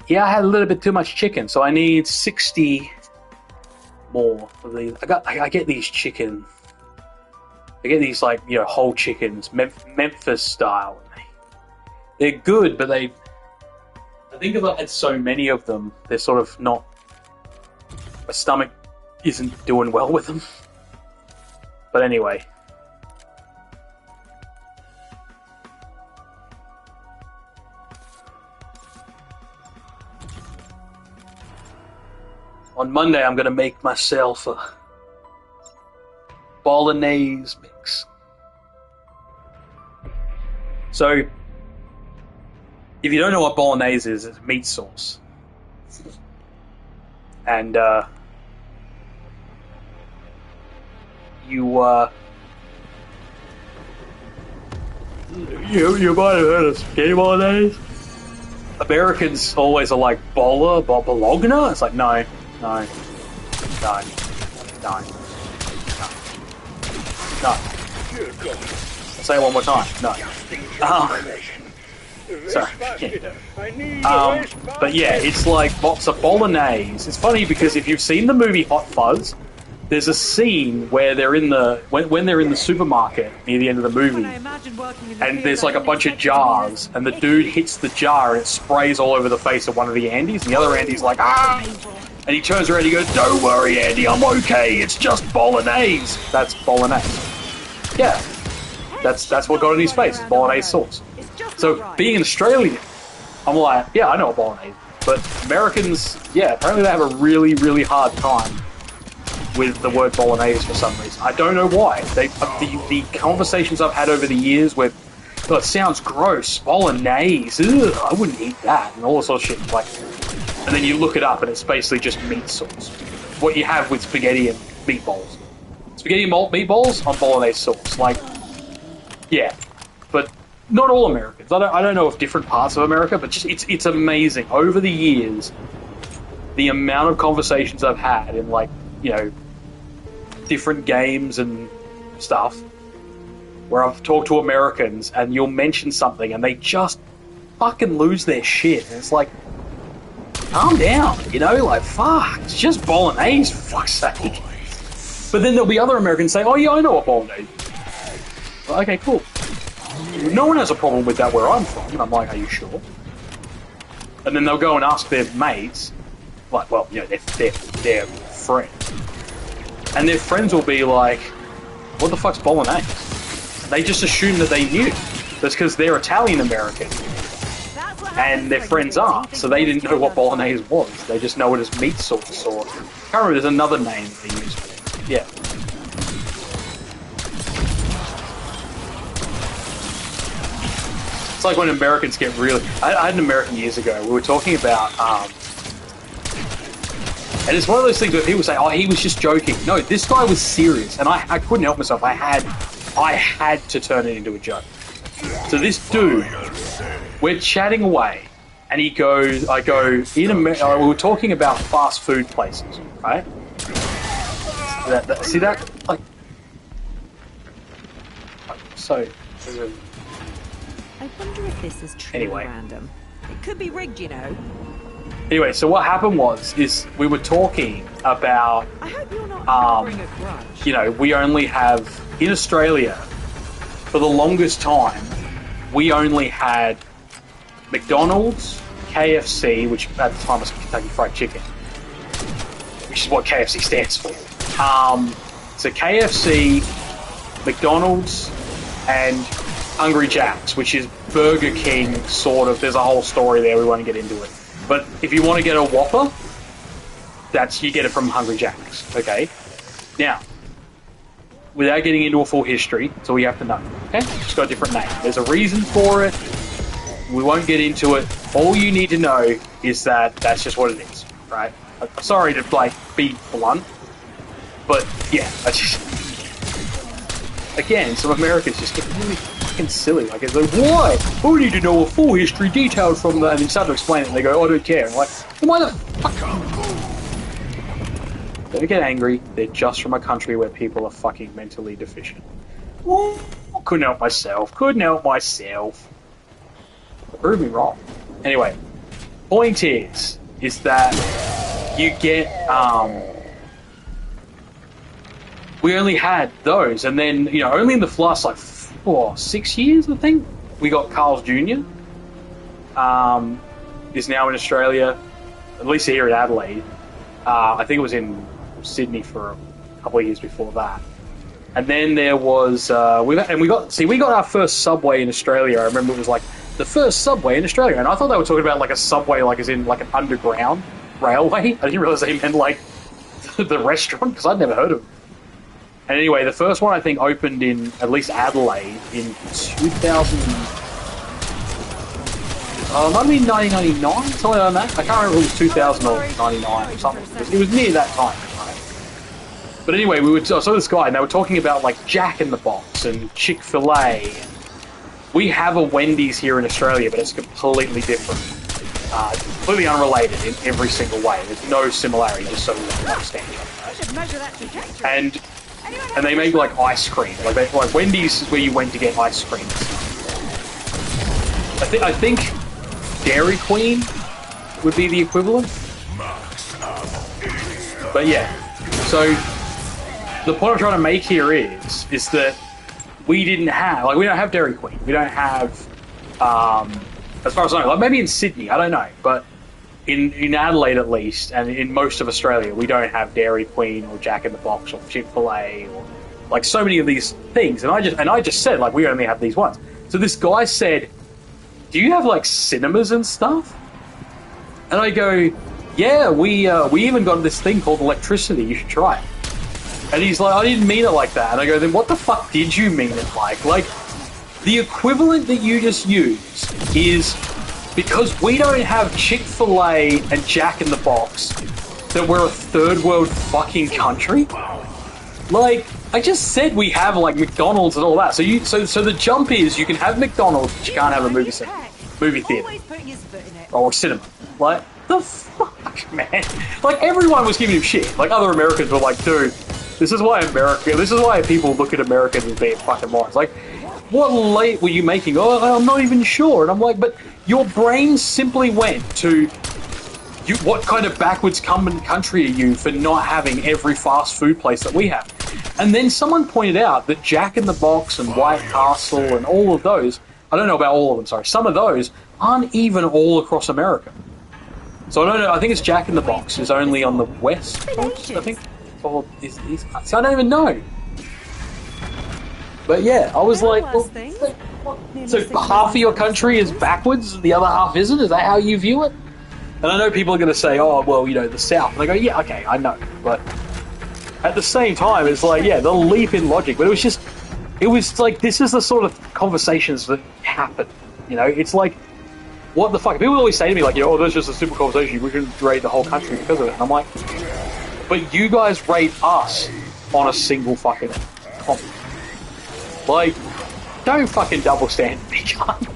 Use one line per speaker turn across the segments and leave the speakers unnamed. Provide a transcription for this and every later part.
yeah, I had a little bit too much chicken, so I need 60 more of these. I get these chicken. I get these like whole chickens, Memphis style. They're good, but I think if I had so many of them, they're sort of not. My stomach isn't doing well with them. But anyway. On Monday, I'm going to make myself a bolognese mix. So, if you don't know what bolognese is, it's meat sauce. And, you might have heard of spaghetti bolognese. Americans always are like, Bologna? It's like, no. Say it one more time. No. Sorry. But yeah, it's like lots of bolognese. It's funny because if you've seen the movie Hot Fuzz, there's a scene where they're in the when they're in the supermarket near the end of the movie, and there's like a bunch of jars, and the dude hits the jar and it sprays all over the face of one of the Andys, and the other Andy's like, ah! And he turns around and he goes, don't worry, Andy, I'm okay, it's just bolognese. That's bolognese. Yeah. That's what got in his face, bolognese sauce. So, being an Australian, I'm like, yeah, I know what bolognese is. But Americans, yeah, apparently they have a really, really hard time with the word bolognese for some reason. I don't know why. The conversations I've had over the years where, oh, it sounds gross, bolognese, ugh, I wouldn't eat that, and all this sort of shit. Like, and then you look it up and it's basically just meat sauce. What you have with spaghetti and meatballs. Spaghetti and meatballs on bolognese sauce. Like, yeah. But not all Americans. I don't know if different parts of America, but just it's amazing. Over the years, the amount of conversations I've had in, like, different games and stuff where I've talked to Americans and you'll mention something and they just fucking lose their shit. And it's like, calm down, like, fuck, it's just bolognese, for fuck's sake. But then there'll be other Americans saying, oh yeah, I know what bolognese is. Well, okay, cool. No one has a problem with that where I'm from. And I'm like, are you sure? And then they'll go and ask their mates, like, well, their friend. And their friends will be like, what the fuck's bolognese? They just assume that they knew. That's because they're Italian-American. And their friends aren't, so they didn't know what bolognese was. They just know it as meat sauce, or... I can't remember, there's another name they use for it. Yeah. It's like when Americans get really... I had an American years ago, we were talking about... and it's one of those things where people say, oh, he was just joking. No, this guy was serious, and I couldn't help myself. I had to turn it into a joke. So this dude... We're chatting away, and he goes, we were talking about fast food places, right? See that? Like, so...
I wonder if this is truly random. It could be rigged,
Anyway, so what happened is we were talking about,
I hope you're not harboring a grudge.
We only have, in Australia, for the longest time, we only had McDonald's, KFC, which at the time was Kentucky Fried Chicken, which is what KFC stands for. So KFC, McDonald's, and Hungry Jack's, which is Burger King, sort of. There's a whole story there, we won't get into it. But if you want to get a Whopper, you get it from Hungry Jack's, okay? Now, without getting into a full history, that's all you have to know, okay? It's got a different name. There's a reason for it. We won't get into it. All you need to know is that that's just what it is, right? I'm sorry to, be blunt, but, yeah, that's just... Again, some Americans just get really fucking silly. Like, it's like, why? I need to know a full history detailed from that. And you start to explain it, and they go, oh, I don't care. I'm like, why the fuck? Don't get angry. They're just from a country where people are fucking mentally deficient. Ooh, couldn't help myself. Prove me wrong. Anyway, Point is that you get, we only had those, and then, you know, only in the last, like, 6 years, I think, we got Carl's Jr., is now in Australia, at least here in Adelaide. I think it was in Sydney for a couple of years before that. And then there was, we got our first Subway in Australia. I remember it was like the first Subway in Australia, and I thought they were talking about like a Subway, like as in like an underground railway. I didn't realize they meant like the restaurant, because I'd never heard of it. And anyway, the first one I think opened in at least Adelaide in 2000. Might have been 1999, something like that. I can't remember if it was 2000 or 99 or something. It was near that time, right? But anyway, I saw this guy, and they were talking about like Jack in the Box and Chick-fil-A. We have a Wendy's here in Australia, but it's completely different. Completely unrelated in every single way. There's no similarity, just so we understand each other. And they make like ice cream. Like Wendy's is where you went to get ice cream. I think Dairy Queen would be the equivalent. But yeah, so the point I'm trying to make here is that we don't have Dairy Queen. We don't have, as far as I know, like maybe in Sydney, I don't know, but in Adelaide at least, and in most of Australia, we don't have Dairy Queen or Jack in the Box or Chick-fil-A or like so many of these things. And I just said like we only have these ones. So this guy said, "Do you have like cinemas and stuff?" And I go, "Yeah, we even got this thing called electricity. You should try it." And he's like, "I didn't mean it like that." And I go, "Then what the fuck did you mean it like?" Like, the equivalent that you just used is because we don't have Chick-fil-A and Jack in the Box, that we're a third world fucking country. Like, I just said we have like McDonald's and all that. So the jump is you can have McDonald's, but you can't have a movie theater or cinema. Like, the fuck, man? Like, everyone was giving him shit. Like, other Americans were like, "Dude, this is why people look at Americans as being fucking morons." Like, what late were you making? "Oh, I'm not even sure." And I'm like, but your brain simply went to, what kind of backwards country are you for not having every fast food place that we have? And then someone pointed out that Jack in the Box and White Castle and all of those, I don't know about all of them, sorry, some of those aren't even all across America. So I don't know, I think it's Jack in the Box is only on the West Coast, I think. Or so I don't even know. But yeah, I was like, well, so half of your country is backwards, the other half isn't? Is that how you view it? And I know people are going to say, "Oh, well, you know, the South." And I go, yeah, okay, I know. But at the same time, it's like, yeah, the leap in logic. But it was like, this is the sort of conversations that happen. You know, it's like, what the fuck? People always say to me, like, "Oh, that's just a simple conversation. We can rate the whole country because of it." And I'm like, but you guys rate us on a single fucking topic. Like, don't fucking double standard me, cunt.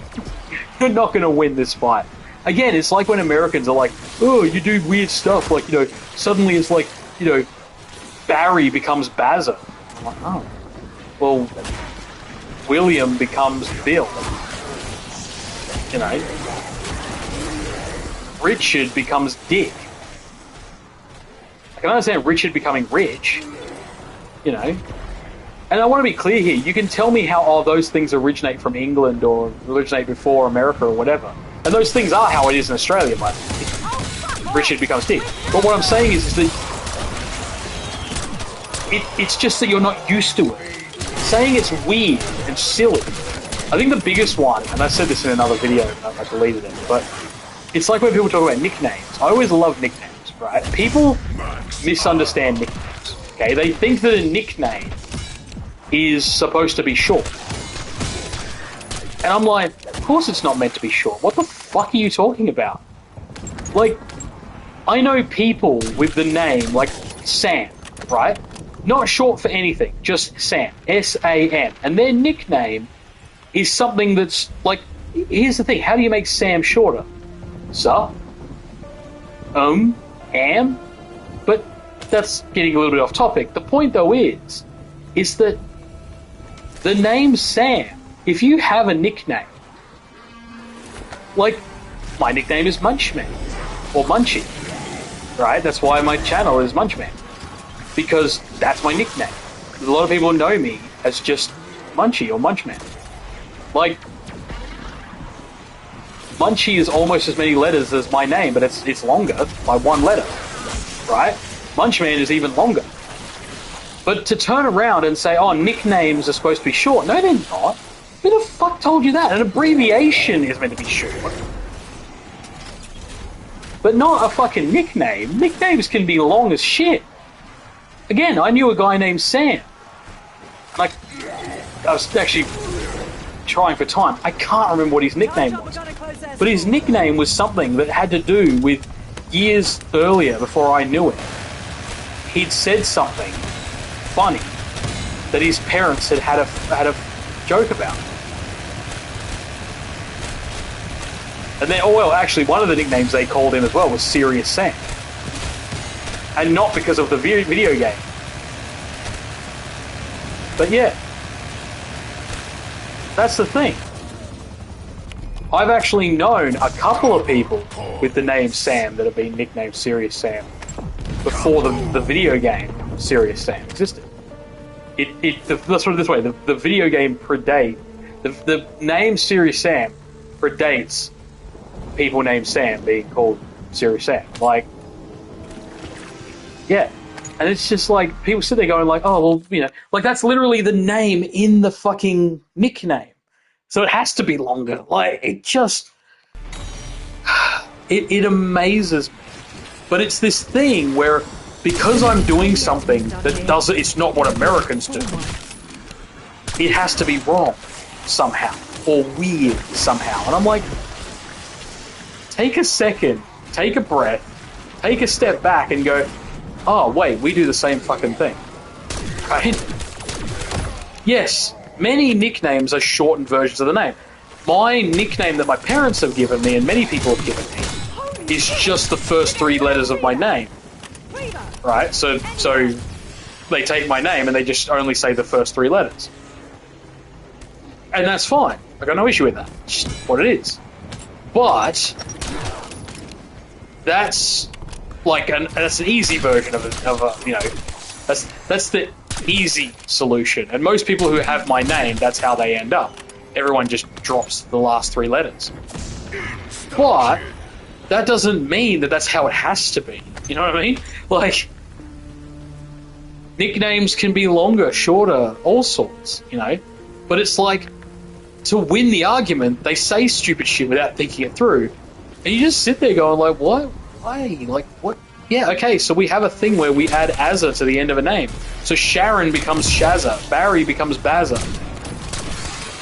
You're not going to win this fight. Again, it's like when Americans are like, "Oh, you do weird stuff." Like, you know, suddenly it's like, you know, Barry becomes Bazza. I'm like, oh. Well, William becomes Bill. You know. Richard becomes Dick. I can understand Richard becoming rich. You know. And I want to be clear here. You can tell me how those things originate from England or originate before America or whatever. And those things are how it is in Australia, but Richard becomes Dick. But what I'm saying is that it's just that you're not used to it. Saying it's weird and silly. I think the biggest one, and I said this in another video, I deleted it, but it's like when people talk about nicknames. I always love nicknames, right? People misunderstand nicknames, okay? They think that a nickname is supposed to be short. And I'm like, of course it's not meant to be short. What the fuck are you talking about? Like, I know people with the name, like, Sam, right? Not short for anything, just Sam. S-A-M. And their nickname is something that's, like, here's the thing, how do you make Sam shorter? So? Am? But that's getting a little bit off topic. The point, though, is that the name Sam, if you have a nickname, like, my nickname is Munchman, or Munchie, right? That's why my channel is Munchman, because that's my nickname. A lot of people know me as just Munchie or Munchman. Like, Munchie is almost as many letters as my name, but it's longer by one letter, right? Munchman is even longer. But to turn around and say, oh, nicknames are supposed to be short. No, they're not. Who the fuck told you that? An abbreviation is meant to be short. But not a fucking nickname. Nicknames can be long as shit. Again, I knew a guy named Sam. Like, I was actually trying for time. I can't remember what his nickname was. But his nickname was something that had to do with years earlier, before I knew him. He'd said something funny that his parents had a joke about. And then, oh well, actually, one of the nicknames they called him as well was Serious Sam. And not because of the video game. But yeah. That's the thing. I've actually known a couple of people with the name Sam that have been nicknamed Serious Sam before the video game Serious Sam existed. Let's put it this way, the video game the name Serious Sam predates people named Sam being called Serious Sam. Like, yeah. And it's just like, people sit there going like, oh, well, you know, like that's literally the name in the fucking nickname. So it has to be longer. Like, it just, it amazes me. But it's this thing where, because I'm doing something that it's not what Americans do, it has to be wrong somehow, or weird somehow. And I'm like, take a second, take a breath, take a step back and go, oh, wait, we do the same fucking thing. Right? Yes, many nicknames are shortened versions of the name. My nickname that my parents have given me, and many people have given me, is just the first three letters of my name. Right? So they take my name and they just only say the first three letters. And that's fine. I got no issue with that. It's just what it is. But that's like that's an easy version of a you know, that's the easy solution. And most people who have my name, that's how they end up. Everyone just drops the last three letters. But that doesn't mean that that's how it has to be. You know what I mean? Like, nicknames can be longer, shorter, all sorts, you know? But it's like, to win the argument, they say stupid shit without thinking it through. And you just sit there going like, what? Why? Like, what? Yeah, okay, so we have a thing where we add Azza to the end of a name. So Sharon becomes Shazza. Barry becomes Bazza.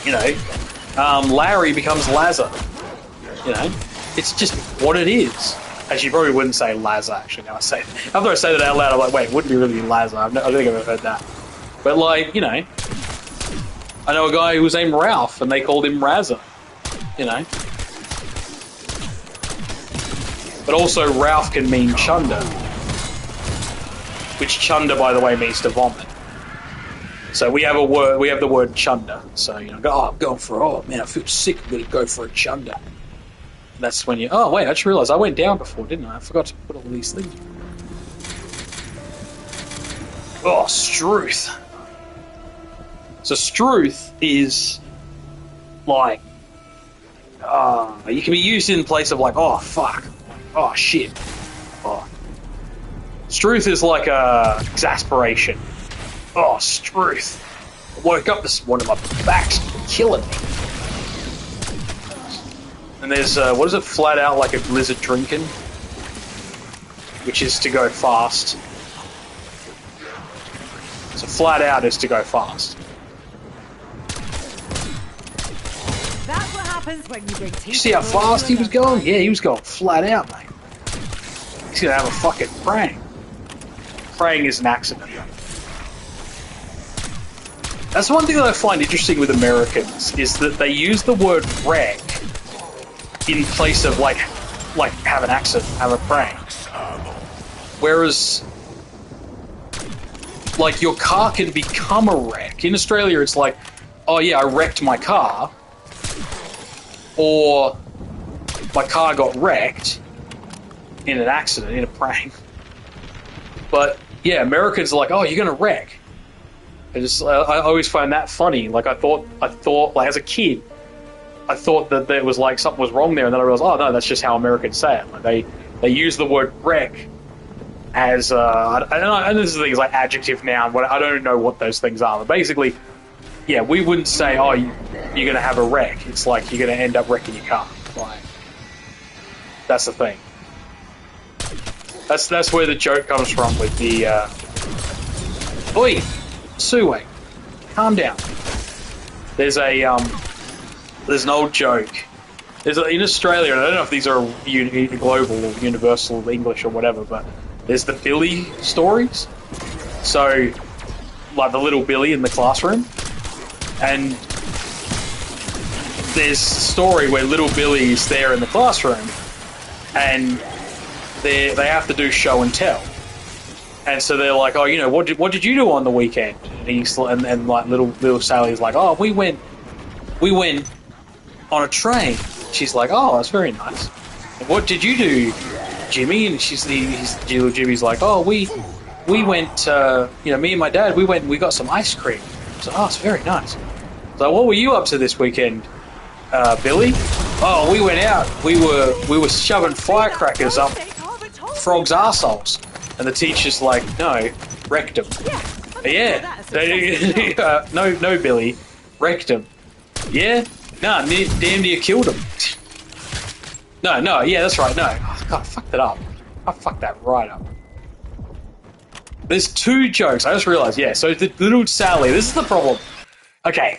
You know? Larry becomes Lazza. You know? It's just what it is. Actually, you probably wouldn't say Lazza, actually, now I say it. After I say that out loud, I'm like, wait, it wouldn't be really Lazza. I don't think I've ever heard that. But, like, you know, I know a guy who was named Ralph, and they called him Razza. You know? But also, Ralph can mean Chunder. Which Chunder, by the way, means to vomit. So we have the word Chunder. So, you know, I'm going for, oh, man, I feel sick, I'm going to go for a Chunder. That's when you... Oh, wait, I just realised I went down before, didn't I? I forgot to put all these things. Oh, Struth. So Struth is like... you can be used in place of like, oh, fuck. Oh, shit. Oh. Struth is like a exasperation. Oh, Struth. I woke up this morning, my back's killing me. And there's, what is it, flat out like a blizzard drinking? Which is to go fast. So flat out is to go fast.
That's what happens when you bring
You see how fast he was going? Yeah, he was going flat out, mate. He's gonna have a fucking prang. Prang is an accident. That's one thing that I find interesting with Americans, is that they use the word wreck in place of like have an accident, have a prank. Whereas, like, your car can become a wreck. In Australia, it's like, oh yeah, I wrecked my car. Or my car got wrecked in an accident, in a prank. But yeah, Americans are like, oh, you're gonna wreck. I always find that funny. Like I thought, like as a kid, I thought that there was like something was wrong there, and then I realized, oh no, that's just how Americans say it. Like they use the word wreck as I don't know, and this is things like adjective, noun. I don't know what those things are, but basically, yeah, we wouldn't say, oh, you're gonna have a wreck. It's like you're gonna end up wrecking your car. Like that's the thing. That's where the joke comes from with the. Oi, Suway, calm down. There's an old joke. In Australia, and I don't know if these are global or universal English or whatever, but there's the Billy stories. So, like the little Billy in the classroom, and there's a story where little Billy is there in the classroom, and they have to do show and tell. And so they're like, oh, you know, what did you do on the weekend? And like little Sally's like, oh, we went on a train. She's like, oh, that's very nice. And what did you do, Jimmy? And little Jimmy's like, oh, we went, you know, me and my dad, we went and we got some ice cream. So, oh, it's very nice. So what were you up to this weekend, Billy? Oh, we went out. We were shoving firecrackers up frogs' arseholes. And the teacher's like, no, rectum. Yeah. No, Billy, rectum. Yeah? No, damn near killed him. No, yeah, that's right, no. Oh, God, I fucked it up. I fucked that right up. There's two jokes, I just realized, yeah, so the little Sally, this is the problem. Okay.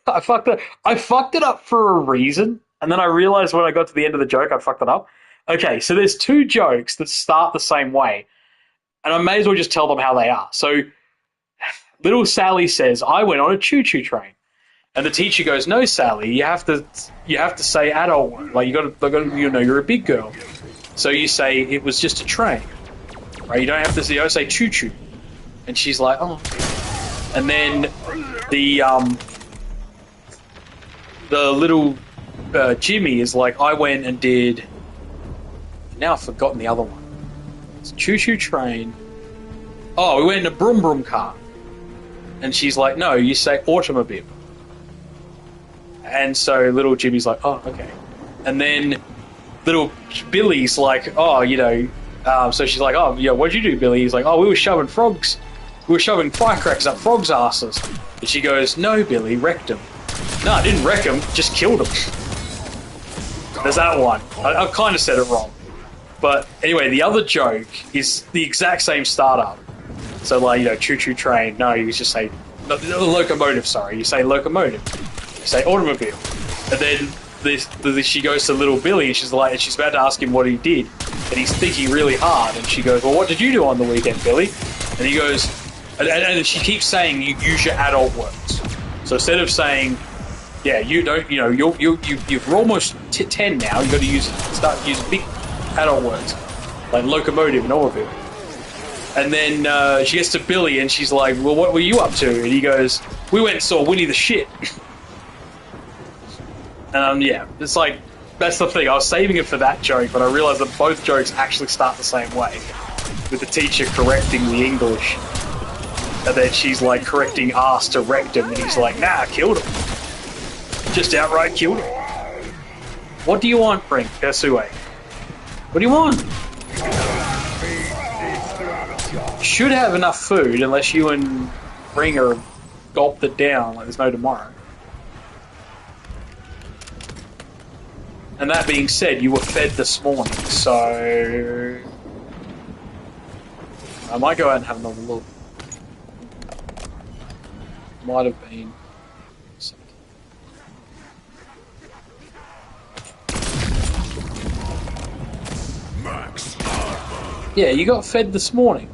I fucked it up for a reason, and then I realized when I got to the end of the joke, I fucked it up. Okay, so there's two jokes that start the same way, and I may as well just tell them how they are. So, little Sally says, I went on a choo-choo train. And the teacher goes, no, Sally, you have to say adult word. Like, you gotta, you know, you're a big girl. So you say, it was just a train. Right? You don't say choo-choo. And she's like, oh. And then the little Jimmy is like, I went and did... Now I've forgotten the other one. It's choo-choo train. Oh, we went in a broom car. And she's like, no, you say automobile. And so little Jimmy's like, oh, okay. And then little Billy's like, oh, you know, so she's like, oh, yeah, what'd you do, Billy? He's like, oh, we were shoving firecrackers up frogs' asses. And she goes, no, Billy, wrecked him. No, I didn't wreck him, just killed him. There's that one. I kind of said it wrong. But anyway, the other joke is the exact same startup. So, like, you know, choo-choo train. No, you just say locomotive, sorry. You say locomotive. You say automobile. And then she goes to little Billy and she's about to ask him what he did. And he's thinking really hard. And she goes, well, what did you do on the weekend, Billy? And he goes, and she keeps saying, you use your adult words. So instead of saying, yeah, you don't, you know, you're almost 10 now, you've got to start using big adult words, like locomotive and automobile. And then she gets to Billy and she's like, well, what were you up to? And he goes, we went and saw Winnie the Shit. Yeah, it's like, that's the thing. I was saving it for that joke, but I realized that both jokes actually start the same way, with the teacher correcting the English. And then she's like correcting ass to rectum, and he's like, nah, killed him. Just outright killed him. What do you want, Brink? Kasue? What do you want? Should have enough food, unless you and Ringer gulped it down like there's no tomorrow. And that being said, you were fed this morning, so... I might go out and have another look. Might have been... something. Yeah, you got fed this morning.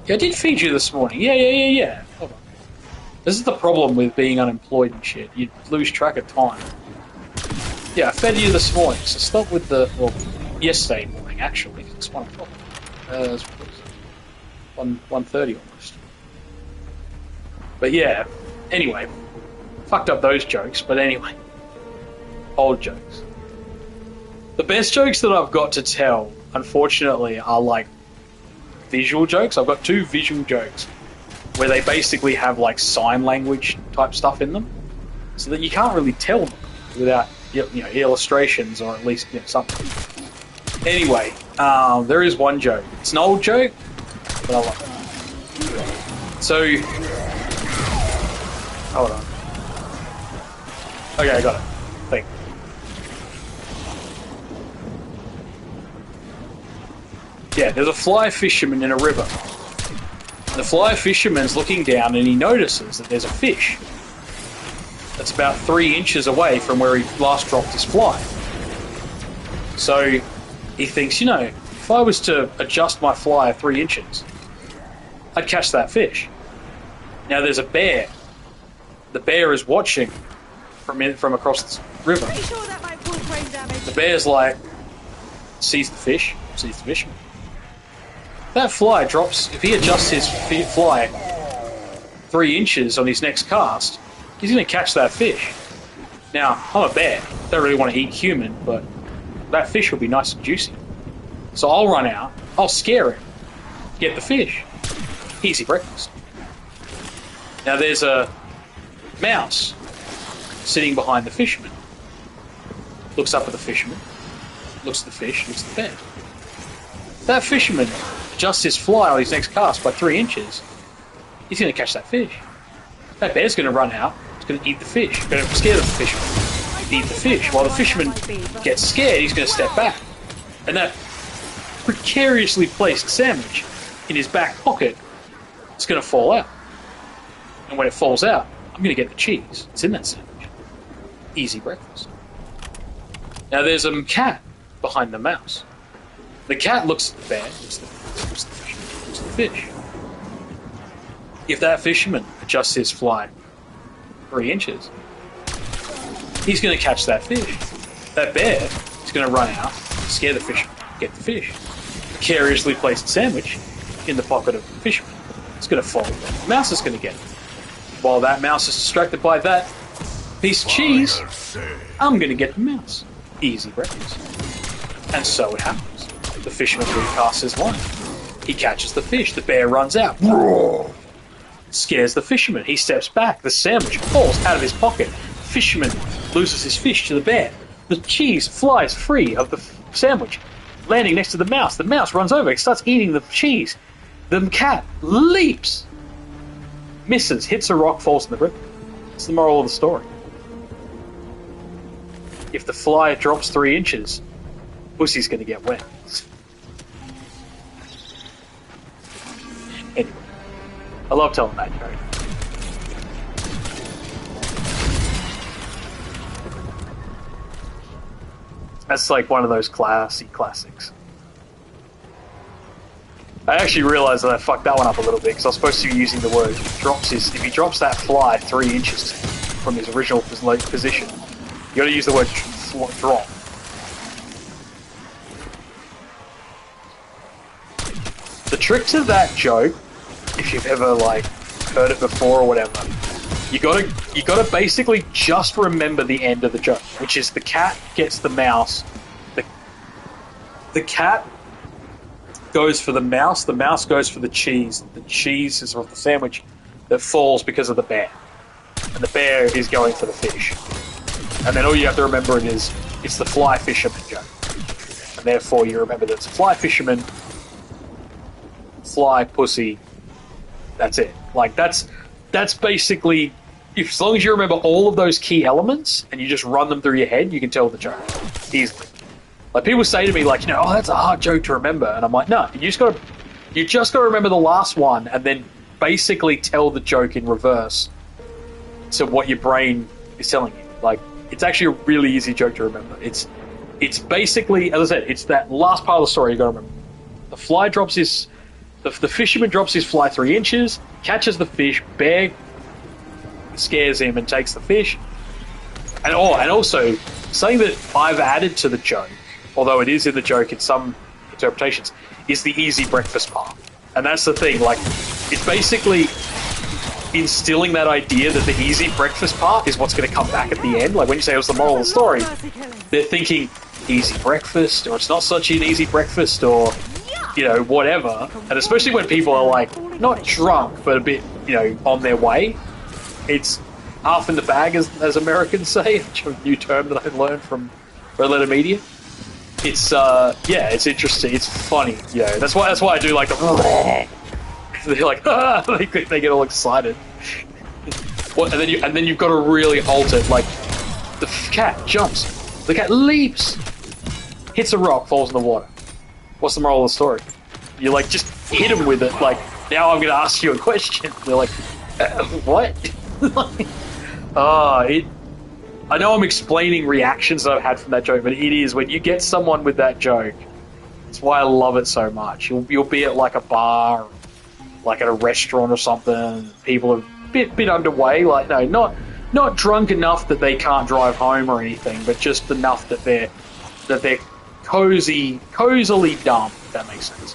Yeah, I did feed you this morning. Yeah. Hold on. This is the problem with being unemployed and shit. You lose track of time. Yeah, I fed you this morning, so stop with the... Well, yesterday morning, actually. It's 1 o'clock. It's 1:30 almost. But yeah, anyway. Fucked up those jokes, but anyway. Old jokes. The best jokes that I've got to tell, unfortunately, are like visual jokes. I've got 2 visual jokes where they basically have like sign language type stuff in them, so that you can't really tell them without illustrations or at least something. Anyway, there is one joke. It's an old joke, but I love it. So, hold on. Okay, I got it. Thank you. Yeah, there's a fly fisherman in a river. The fly fisherman's looking down and he notices that there's a fish that's about 3 inches away from where he last dropped his fly. So he thinks, if I was to adjust my fly 3 inches, I'd catch that fish. Now there's a bear. The bear is watching from across the river. The bear's like, sees the fish. That fly drops, if he adjusts his fly 3 inches on his next cast, he's going to catch that fish. Now, I'm a bear. Don't really want to eat human, but that fish will be nice and juicy. So I'll run out, I'll scare him, get the fish. Easy breakfast. Now there's a mouse sitting behind the fisherman. Looks up at the fisherman, looks at the fish, looks at the bear. That fisherman adjusts his fly on his next cast by 3 inches, he's going to catch that fish. That bear's going to run out, he's going to eat the fish, he's going to scare the fisherman, eat the fish. While the fisherman gets scared, he's going to step back. And that precariously placed sandwich in his back pocket is going to fall out. And when it falls out, I'm going to get the cheese. It's in that sandwich. Easy breakfast. Now there's a cat behind the mouse. The cat looks at the bear, looks at the fish. If that fisherman adjusts his fly 3 inches, he's going to catch that fish. That bear is going to run out, scare the fisherman, get the fish. Precariously placed sandwich in the pocket of the fisherman. It's going to fall. The mouse is going to get it. While that mouse is distracted by that piece of cheese, I'm going to get the mouse. Easy breakfast. And so it happens. The fisherman recasts his line. He catches the fish. The bear runs out. Scares the fisherman. He steps back. The sandwich falls out of his pocket. The fisherman loses his fish to the bear. The cheese flies free of the sandwich, landing next to the mouse. The mouse runs over. He starts eating the cheese. The cat leaps, misses, hits a rock, falls in the river. It's the moral of the story. If the fly drops 3 inches, pussy's going to get wet. Anyway, I love telling that joke. That's like one of those classics. I actually realised that I fucked that one up a little bit because I was supposed to be using the word if he drops that fly 3 inches from his original position, you got to use the word drop. The trick to that joke, if you've ever heard it before or whatever, you gotta basically just remember the end of the joke, which is the cat gets the mouse. The cat goes for the mouse goes for the cheese is the sandwich that falls because of the bear. And the bear is going for the fish. And then all you have to remember it's the fly fisherman joke. And therefore you remember that it's a fly fisherman, fly, pussy, that's it. That's basically, as long as you remember all of those key elements and you just run them through your head, you can tell the joke easily. People say to me, oh, that's a hard joke to remember. And I'm like, no, you just got to remember the last one and then basically tell the joke in reverse to what your brain is telling you. It's actually a really easy joke to remember. It's basically, as I said, it's that last part of the story you got to remember. The fisherman drops his fly 3 inches, catches the fish, bear scares him and takes the fish. And also, something that I've added to the joke, although it is in the joke in some interpretations, is the easy breakfast part. And that's the thing, it's basically instilling that idea that the easy breakfast part is what's going to come back at the end. When you say it was the moral of the story, they're thinking easy breakfast, or it's not such an easy breakfast, or, you know, whatever. And especially when people are, like, not drunk, but a bit, you know, on their way. It's half in the bag, as Americans say, which is a new term that I learned from Red Letter Media. It's, yeah, it's interesting. It's funny, you know. That's why I do, like, the... They're like, ah! They get all excited. What, and then you've got to really halt it. Like, the cat jumps, the cat leaps, hits a rock, falls in the water. What's the moral of the story? You like just hit him with it. Like, now I'm going to ask you a question. They're like, what? I know I'm explaining reactions that I've had from that joke, but it is when you get someone with that joke. That's why I love it so much. You'll be at like a bar, like at a restaurant or something. People are bit underway, like no, not drunk enough that they can't drive home or anything, but just enough that they're cozily dumb. If that makes sense.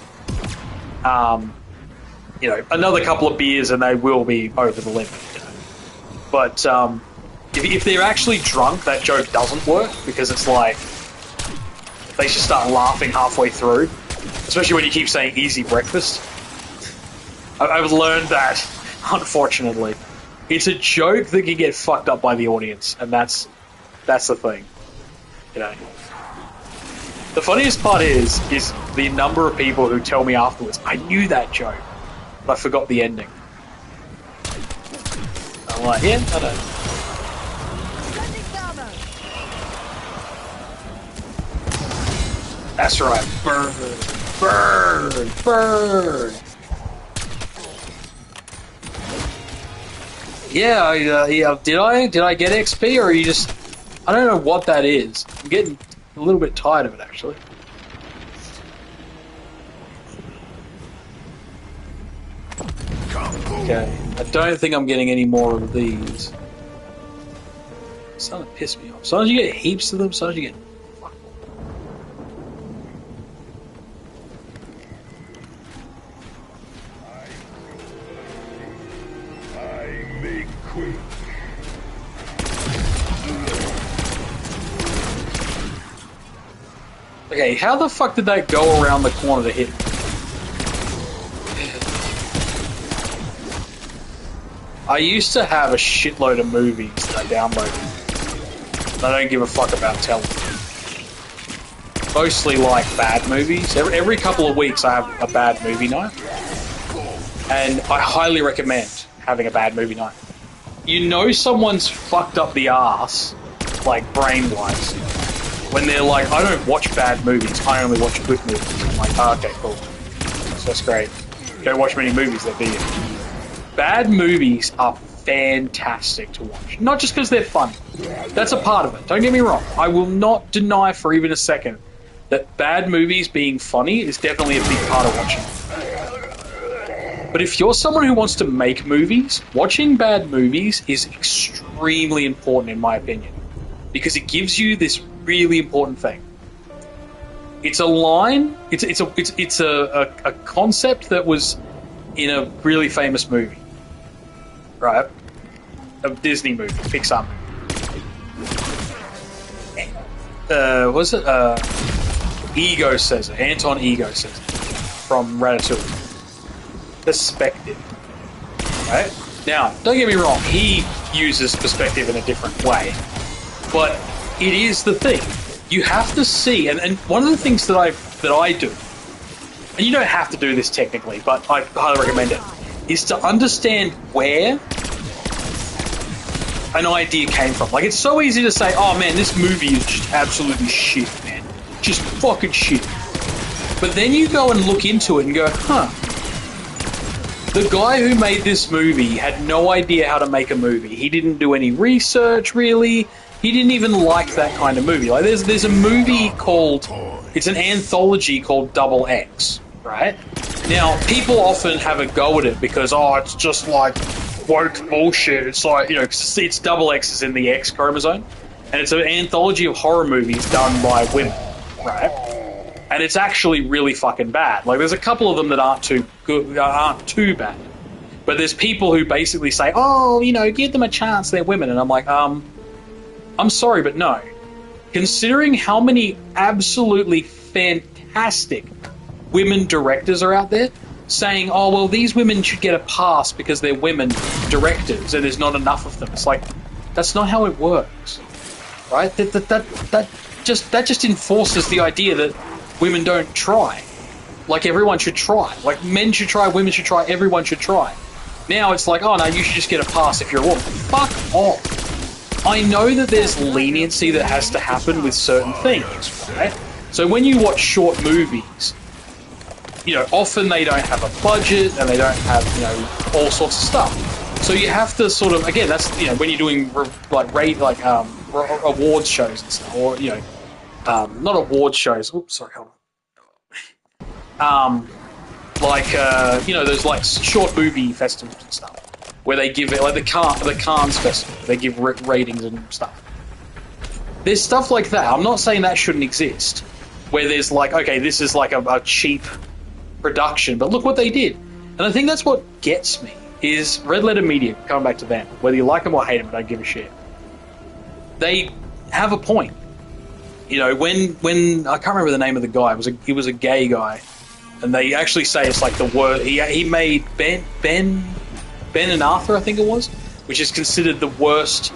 You know, another couple of beers and they will be over the limit. You know? But if they're actually drunk, that joke doesn't work because it's like they should start laughing halfway through, especially when you keep saying easy breakfast. I've learned that. Unfortunately, it's a joke that can get fucked up by the audience, and that's the thing. You know, the funniest part is the number of people who tell me afterwards, "I knew that joke, but I forgot the ending." I'm like, yeah, I know. That's right, burn, burn, burn. Yeah, yeah. Did I get XP, or are you just? I don't know what that is. I'm getting a little bit tired of it, actually. Okay, I don't think I'm getting any more of these. It's starting to piss me off. Sometimes you get heaps of them. Sometimes you get. Okay, how the fuck did that go around the corner to hit me? I used to have a shitload of movies that I downloaded. I don't give a fuck about television. Mostly like bad movies. Every couple of weeks I have a bad movie night. And I highly recommend having a bad movie night. You know someone's fucked up the ass, like brain-wise, when they're like, I don't watch bad movies, I only watch good movies. I'm like, oh, okay, cool. So that's great. You don't watch many movies, then, do you? Bad movies are fantastic to watch. Not just because they're fun. That's a part of it. Don't get me wrong. I will not deny for even a second that bad movies being funny is definitely a big part of watching. But if you're someone who wants to make movies, watching bad movies is extremely important in my opinion. Because it gives you this really important thing. It's a line. It's a concept that was in a really famous movie, right? A Disney movie, Pixar movie. Was it Ego says it? Anton Ego says it from Ratatouille. Perspective, right? Now, don't get me wrong. He uses perspective in a different way. But it is the thing. You have to see, and one of the things that I do, and you don't have to do this technically, but I highly recommend it, is to understand where an idea came from. Like, it's so easy to say, oh man, this movie is just absolutely shit, man. Just fucking shit. But then you go and look into it and go, huh. The guy who made this movie had no idea how to make a movie. He didn't do any research, really. He didn't even like that kind of movie. Like, there's a movie called... It's an anthology called Double X, right? Now, people often have a go at it because, oh, it's just like woke bullshit. It's like, you know, it's Double X is in the X chromosome. And it's an anthology of horror movies done by women, right? And it's actually really fucking bad. Like, there's a couple of them that aren't too good, aren't too bad. But there's people who basically say, oh, you know, give them a chance, they're women. And I'm like, I'm sorry, but no. considering how many absolutely fantastic women directors are out there saying, oh, well, these women should get a pass because they're women directors and there's not enough of them. It's like, that's not how it works, right? That just enforces the idea that women don't try. Like, everyone should try. Like, men should try, women should try, everyone should try. Now it's like, oh, no, you should just get a pass if you're a woman. Fuck off. I know that there's leniency that has to happen with certain things, right? So when you watch short movies, you know, often they don't have a budget and they don't have, you know, all sorts of stuff. So you have to sort of, again, that's, you know, when you're doing awards shows and stuff, or, you know, not awards shows. Oops, sorry, hold on. You know, those like short movie festivals and stuff where they give it, like the Cannes Festival, they give ratings and stuff. There's stuff like that. I'm not saying that shouldn't exist, where there's like, okay, this is like a cheap production, but look what they did. And I think that's what gets me, is Red Letter Media, coming back to them, whether you like them or hate them, I don't give a shit. They have a point. You know, when I can't remember the name of the guy, he was a gay guy, and they actually say it's like the word, he made Ben and Arthur, I think it was, which is considered the worst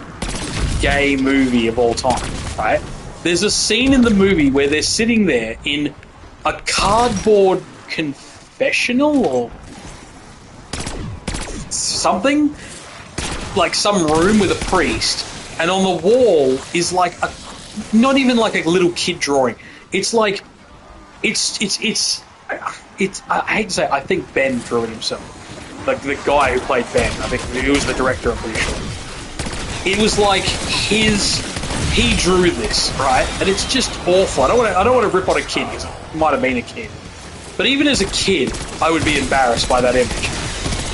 gay movie of all time, right? There's a scene in the movie where they're sitting there in a cardboard confessional or something, like some room with a priest, and on the wall is like not even like a little kid drawing. It's like it's I hate to say it, I think Ben drew it himself. Like the guy who played Ben, I think he was the director, I'm pretty sure. It was like he drew this, right? And it's just awful. I don't want to rip on a kid because it might have been a kid. But even as a kid, I would be embarrassed by that image.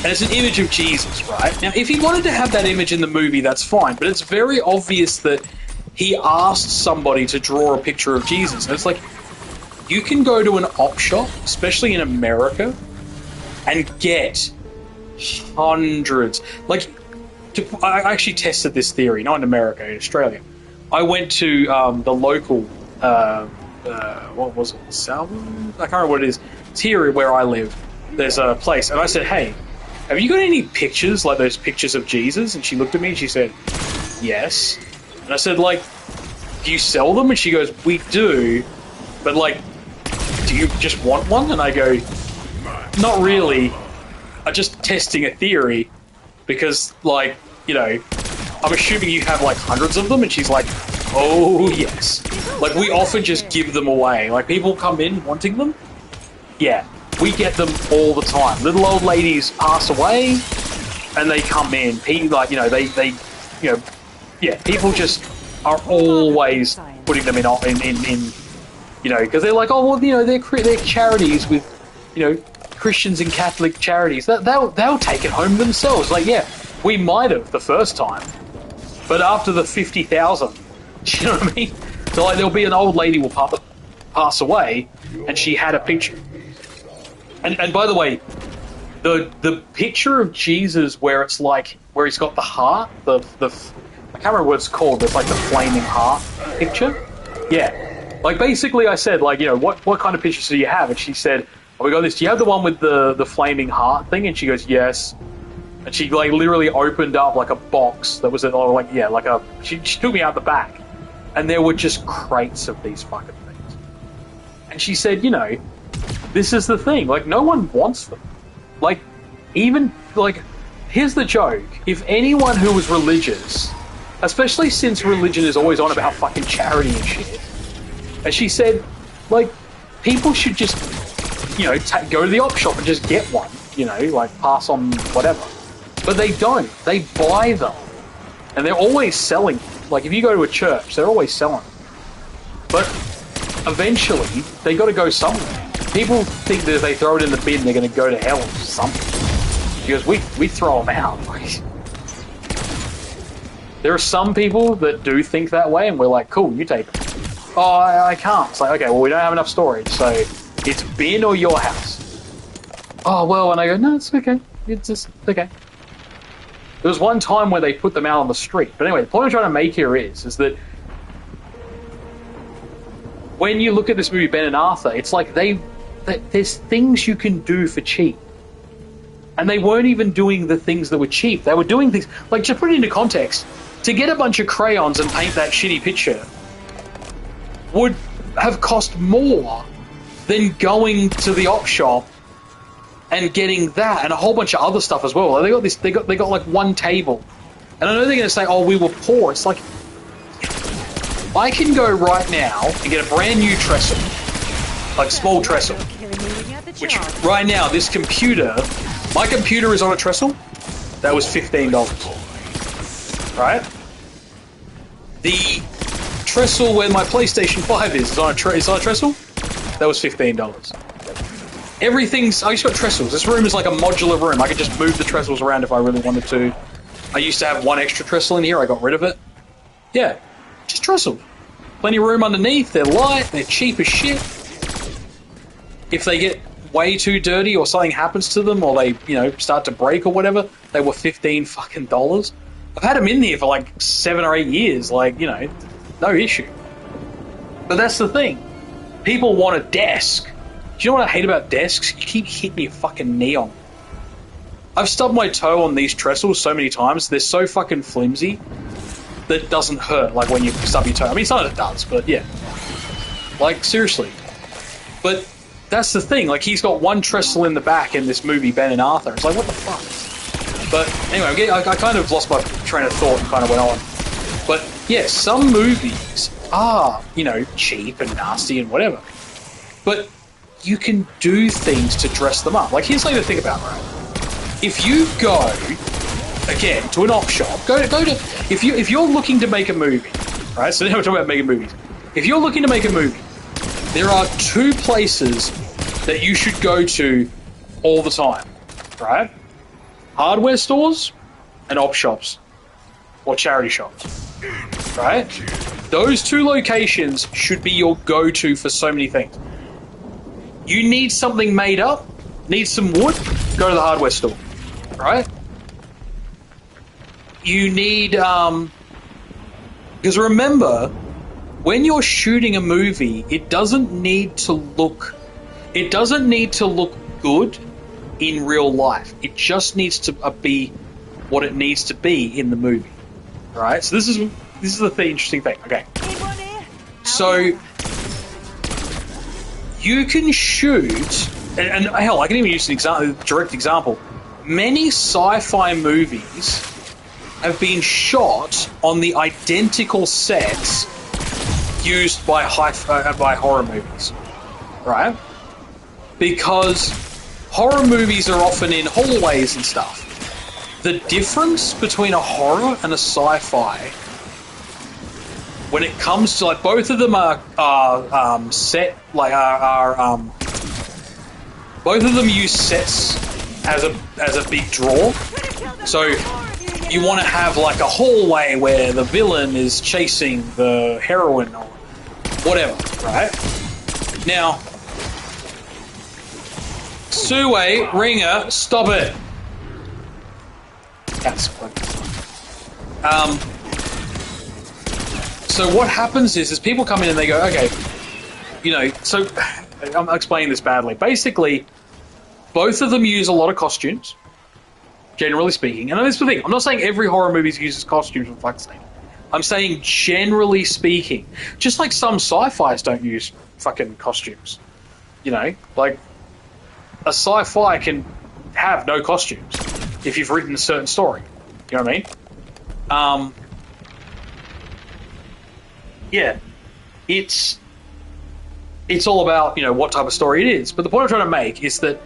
And it's an image of Jesus, right? Now, if he wanted to have that image in the movie, that's fine. But it's very obvious that he asked somebody to draw a picture of Jesus. And it's like, you can go to an op shop, especially in America, and get hundreds. Like, I actually tested this theory, not in America, in Australia. I went to the local, what was it, Salvo? I can't remember what it is. It's here where I live. There's a place. And I said, hey, have you got any pictures, like those pictures of Jesus? And she looked at me and she said, yes. And I said, like, do you sell them? And she goes, we do, but like, do you just want one? And I go, not really. I'm just testing a theory because, like, you know, I'm assuming you have like hundreds of them. And she's like, oh yes. Like, we often just give them away. Like, people come in wanting them. Yeah, we get them all the time. Little old ladies pass away and they come in. People, like, you know, they you know, yeah, people just are always putting them in you know, because they're like, oh, well, you know, they're charities with, you know, Christians and Catholic charities. They'll take it home themselves. Like, yeah, we might have the first time, but after the 50,000, you know what I mean? So, like, there'll be an old lady will pass away, and she had a picture. And by the way, the picture of Jesus where it's like, where he's got the heart, the I can't remember what it's called, but it's like the flaming heart picture. Yeah. Like, basically I said, like, you know, what kind of pictures do you have? And she said, oh, we got this. Do you have the one with the flaming heart thing? And she goes, yes. And she, like, literally opened up, like, a box that was, like, yeah, like a... She took me out the back. And there were just crates of these fucking things. And she said, you know, this is the thing. Like, no one wants them. Like, even, like, here's the joke. If anyone who was religious, especially since religion is always on about fucking charity and shit, and she said, like, people should just, you know, go to the op shop and just get one, you know, like, pass on whatever. But they don't. They buy them. And they're always selling. Like, if you go to a church, they're always selling. But eventually, they got to go somewhere. People think that if they throw it in the bin, they're going to go to hell or something. Because we throw them out. There are some people that do think that way, and we're like, cool, you take it. Oh, I can't. It's like, okay, well, we don't have enough storage, so it's bin or your house. Oh, well, and I go, no, it's okay. It's just, okay. There was one time where they put them out on the street. But anyway, the point I'm trying to make here is that when you look at this movie, Ben and Arthur, it's like there's things you can do for cheap. And they weren't even doing the things that were cheap. They were doing things, like, to put it into context, to get a bunch of crayons and paint that shitty picture would have cost more than going to the op shop and getting that and a whole bunch of other stuff as well. They got like one table. And I know they're going to say, oh, we were poor. It's like, I can go right now and get a brand new trestle, like small trestle, which right now, this computer, my computer is on a trestle, that was $15, right? The trestle where my PlayStation 5 is on a trestle, that was $15. Everything's, I just got trestles. This room is like a modular room. I could just move the trestles around if I really wanted to. I used to have one extra trestle in here, I got rid of it. Yeah, just trestle. Plenty of room underneath, they're light, they're cheap as shit. If they get way too dirty or something happens to them or they, start to break or whatever, they were $15 fucking dollars. I've had them in there for like 7 or 8 years, no issue. But that's the thing. People want a desk. Do you know what I hate about desks? You keep hitting your fucking knee on. I've stubbed my toe on these trestles so many times, they're so fucking flimsy that it doesn't hurt, like when you stub your toe. I mean, sometimes it does, but yeah. Like, seriously. But that's the thing, like, he's got one trestle in the back in this movie, Ben and Arthur. It's like, what the fuck? But anyway, I kind of lost my train of thought and kind of went on. But yeah, some movies are, cheap and nasty and whatever. But you can do things to dress them up. Like, here's something to think about, right? If you go, again, to an op shop, go to if you're looking to make a movie, right? So now we're talking about making movies. If you're looking to make a movie, there are 2 places that you should go to all the time, right? Hardware stores and op shops or charity shops, right? Those 2 locations should be your go-to for so many things. You need something made up, need some wood, go to the hardware store, right? You need, because remember, when you're shooting a movie, it doesn't need to look good in real life. It just needs to be what it needs to be in the movie, right? So this is the interesting thing. Okay, so you can shoot, and hell, I can even use an direct example. Many sci-fi movies have been shot on the identical sets used by horror movies, right? Because horror movies are often in hallways and stuff. The difference between a horror and a sci-fi, when it comes to, like, both of them are set, like, both of them use sets as a big draw. So you want to have like a hallway where the villain is chasing the heroine or whatever, right? Now, Sue, Ringer, stop it. That's so what happens is people come in and they go, okay, so I'm explaining this badly. Basically, both of them use a lot of costumes, generally speaking. And that's the thing. I'm not saying every horror movie uses costumes, for fuck's sake. I'm saying generally speaking. Just like some sci-fis don't use fucking costumes. Like, a sci-fi can have no costumes if you've written a certain story. You know what I mean? Yeah. It's all about, what type of story it is. But the point I'm trying to make is that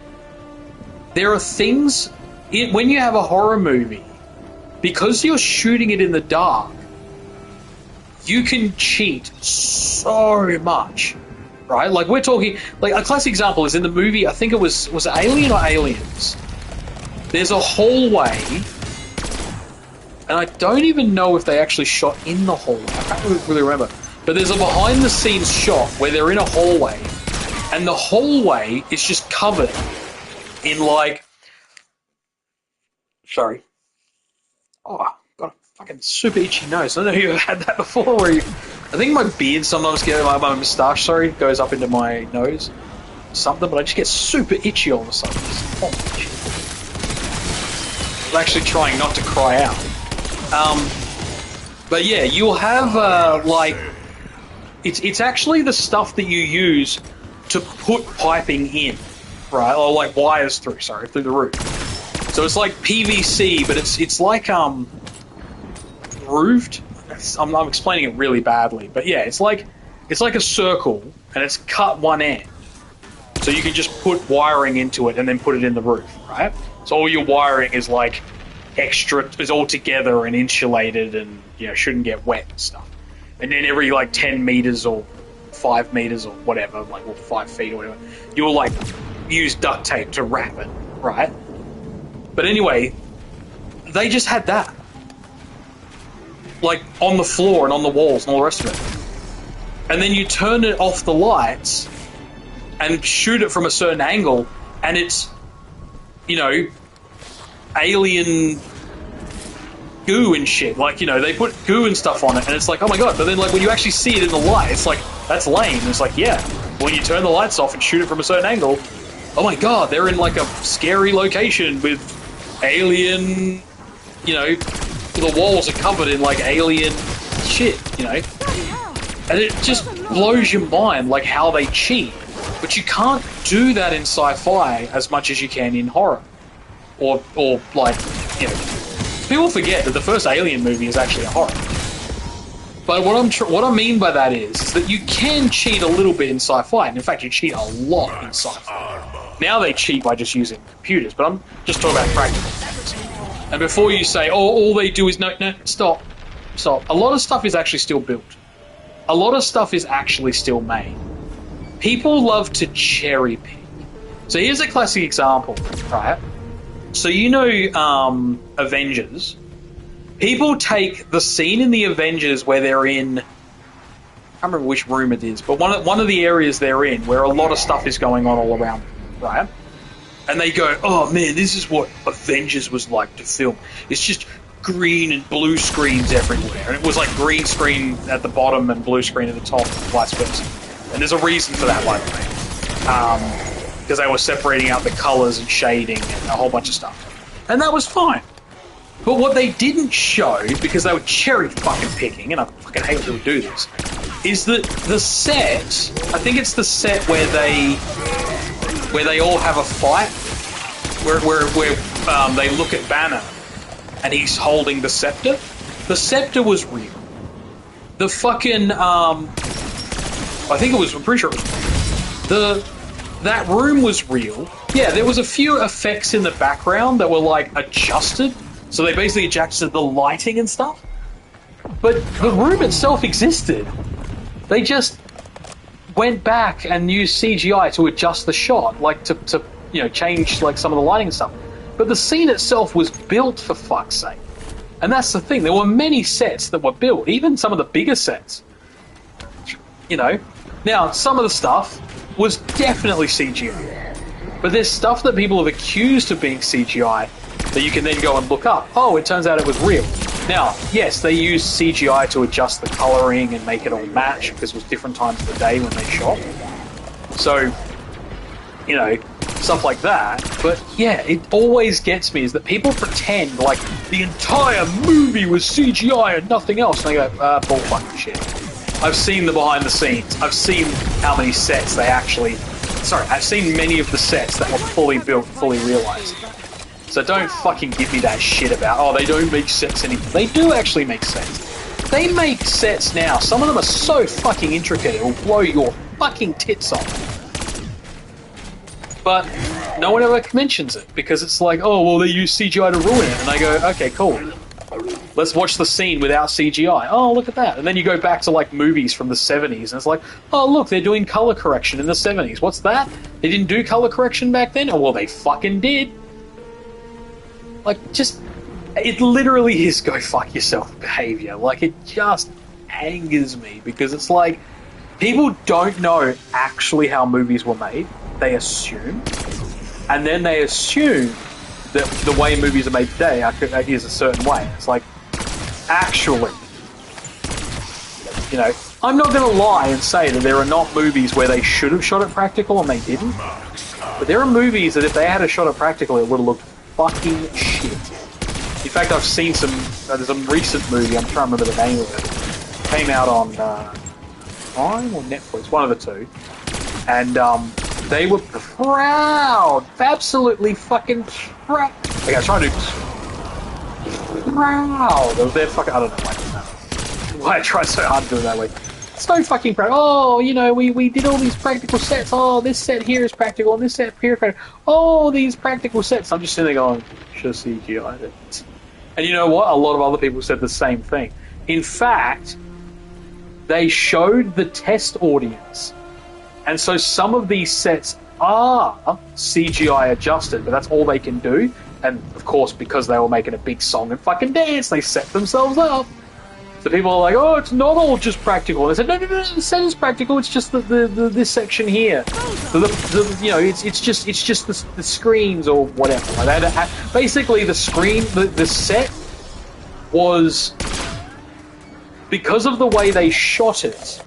there are things, when you have a horror movie, because you're shooting it in the dark, you can cheat so much, right? Like, we're talking, like, a classic example is in the movie, I think it was it Alien or Aliens? There's a hallway, and I don't even know if they actually shot in the hallway. I can't really remember. But there's a behind-the-scenes shot where they're in a hallway, and the hallway is just covered in, like... Sorry. Oh, got a fucking super itchy nose. I don't know if you've had that before, where you I think my beard sometimes gets, like my moustache, sorry, goes up into my nose. Something, but I just get super itchy all of a sudden. I'm actually trying not to cry out. But yeah, you'll have, like... It's actually the stuff that you use to put piping in, right? Or like wires through, sorry, through the roof. So it's like PVC, but it's like, roofed. I'm explaining it really badly, but yeah, it's like a circle, and it's cut one end. So you can just put wiring into it and then put it in the roof, right? So all your wiring is like extra, is all together and insulated, and you know shouldn't get wet and stuff. And then every like 10 meters or 5 meters or whatever, like or 5 feet or whatever, you'll like use duct tape to wrap it, right? But anyway, they just had that. Like on the floor and on the walls and all the rest of it. And then you turn it off the lights and shoot it from a certain angle, and it's, you know, alien goo and shit. Like, you know, they put goo and stuff on it, and it's like, oh my god. But then, like, when you actually see it in the light, it's like, that's lame. And it's like, yeah, when you turn the lights off and shoot it from a certain angle, oh my god, they're in like a scary location with alien, you know, the walls are covered in like alien shit, you know. And it just blows your mind, like, how they cheat. But you can't do that in sci-fi as much as you can in horror. Or like, you know, people forget that the first Alien movie is actually a horror. But what I mean by that is that you can cheat a little bit in sci-fi, and in fact you cheat a lot in sci-fi. Now they cheat by just using computers, but I'm just talking about practical things. And before you say, oh, all they do is... No, stop. A lot of stuff is actually still built. A lot of stuff is actually still made. People love to cherry pick. So here's a classic example, right? So you know Avengers. People take the scene in the Avengers where they're in... I can't remember which room it is, but one of the areas they're in where a lot of stuff is going on all around them, right? And they go, oh man, this is what Avengers was like to film. It's just green and blue screens everywhere. And it was like green screen at the bottom and blue screen at the top, vice versa. And there's a reason for that, by the way. Because they were separating out the colours and shading and a whole bunch of stuff. And that was fine. But what they didn't show, because they were cherry fucking picking, and I fucking hate when people do this, is that the set, I think it's the set where they all have a fight, where they look at Banner, and he's holding the scepter. The scepter was real. The fucking, I'm pretty sure it was real. That room was real. Yeah, there was a few effects in the background that were, like, adjusted. So they basically adjusted the lighting and stuff. But the room itself existed. They just went back and used CGI to adjust the shot, like, to you know, change, like, some of the lighting and stuff. But the scene itself was built, for fuck's sake. And that's the thing. There were many sets that were built, even some of the bigger sets. You know? Now, some of the stuff was definitely CGI. But there's stuff that people have accused of being CGI that you can then go and look up. Oh, it turns out it was real. Now, yes, they used CGI to adjust the colouring and make it all match, because it was different times of the day when they shot. So, you know, stuff like that. But yeah, it always gets me is that people pretend like the entire movie was CGI and nothing else. And I go, bull fucking shit. I've seen the behind the scenes. I've seen how many sets they actually... Sorry, I've seen many of the sets that were fully built, fully realised. So don't fucking give me that shit about, oh, they don't make sets anymore. They do actually make sets. They make sets now. Some of them are so fucking intricate, it will blow your fucking tits off. But no one ever mentions it, because it's like, oh, well, they use CGI to ruin it. And I go, okay, cool. Let's watch the scene without CGI. Oh, look at that. And then you go back to, like, movies from the 70s, and it's like, oh, look, they're doing colour correction in the 70s. What's that? They didn't do colour correction back then? Oh, well, they fucking did. Like, just... It literally is go fuck yourself behaviour. Like, it just angers me, because it's like, people don't know actually how movies were made. They assume. And then they assume that the way movies are made today is a certain way. It's like, actually, you know, I'm not going to lie and say that there are not movies where they should have shot it practical and they didn't. But there are movies that if they had a shot at practical, it would have looked fucking shit. In fact, I've seen there's some recent movie, I'm trying to remember the name of it. Came out on Prime or Netflix, one of the two. And they were proud. Absolutely fucking proud. Okay, I was trying to do proud of their fucking, I don't know why I tried so hard to do it that way. So fucking proud. Oh, you know, we did all these practical sets. Oh, this set here is practical, and this set here is practical. Oh, these practical sets. I'm just sitting there going, should have CGI'd it. And you know what? A lot of other people said the same thing. In fact, they showed the test audience. And so some of these sets are CGI adjusted, but that's all they can do. And, of course, because they were making a big song and fucking dance, they set themselves up. So people are like, oh, it's not all just practical. And they said, no, the set is practical. It's just this section here. So you know, it's just the screens or whatever. Like basically, the screen, the set was, because of the way they shot it,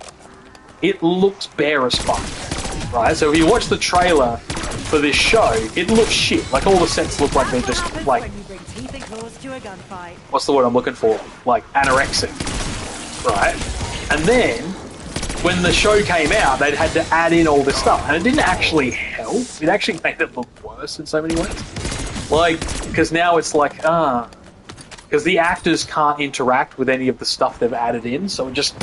it looked bare as fuck, right? So if you watch the trailer for this show, it looks shit. Like all the sets look like they're just like, what's the word I'm looking for? Like anorexic, right? And then when the show came out, they'd had to add in all this stuff, and it didn't actually help. It actually made it look worse in so many ways. Like, because now it's like, because the actors can't interact with any of the stuff they've added in, so it just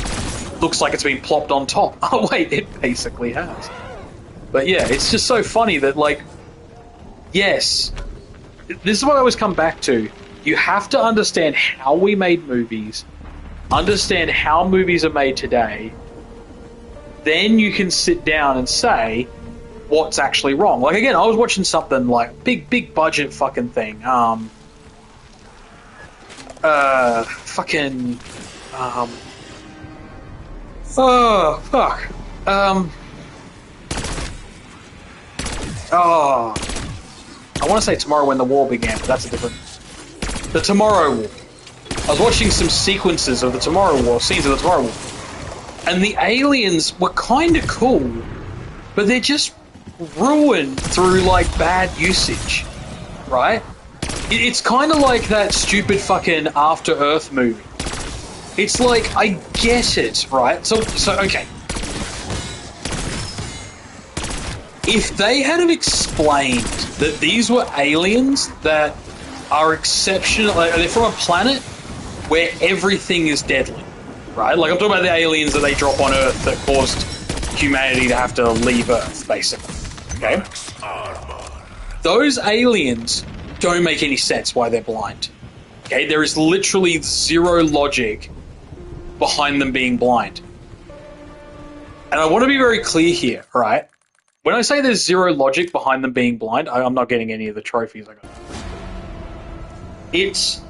looks like it's been plopped on top. Oh wait, it basically has. But yeah, it's just so funny that, like, yes, this is what I always come back to. You have to understand how we made movies, understand how movies are made today, then you can sit down and say what's actually wrong. Like, again, I was watching something like big budget fucking thing. Oh, fuck. I want to say Tomorrow When the War Began, but that's a different... The Tomorrow War. I was watching some sequences of the Tomorrow War, scenes of the Tomorrow War, and the aliens were kind of cool, but they're just ruined through, like, bad usage, right? It's kind of like that stupid fucking After Earth movie. It's like, I get it, right? So okay. If they had have explained that these were aliens that are exceptional, like, they're from a planet where everything is deadly, right? Like, I'm talking about the aliens that they drop on Earth that caused humanity to have to leave Earth, basically, okay? Those aliens don't make any sense why they're blind, okay? There is literally zero logic behind them being blind. And I want to be very clear here, right? When I say there's zero logic behind them being blind, I'm not getting any of the trophies I got. It's...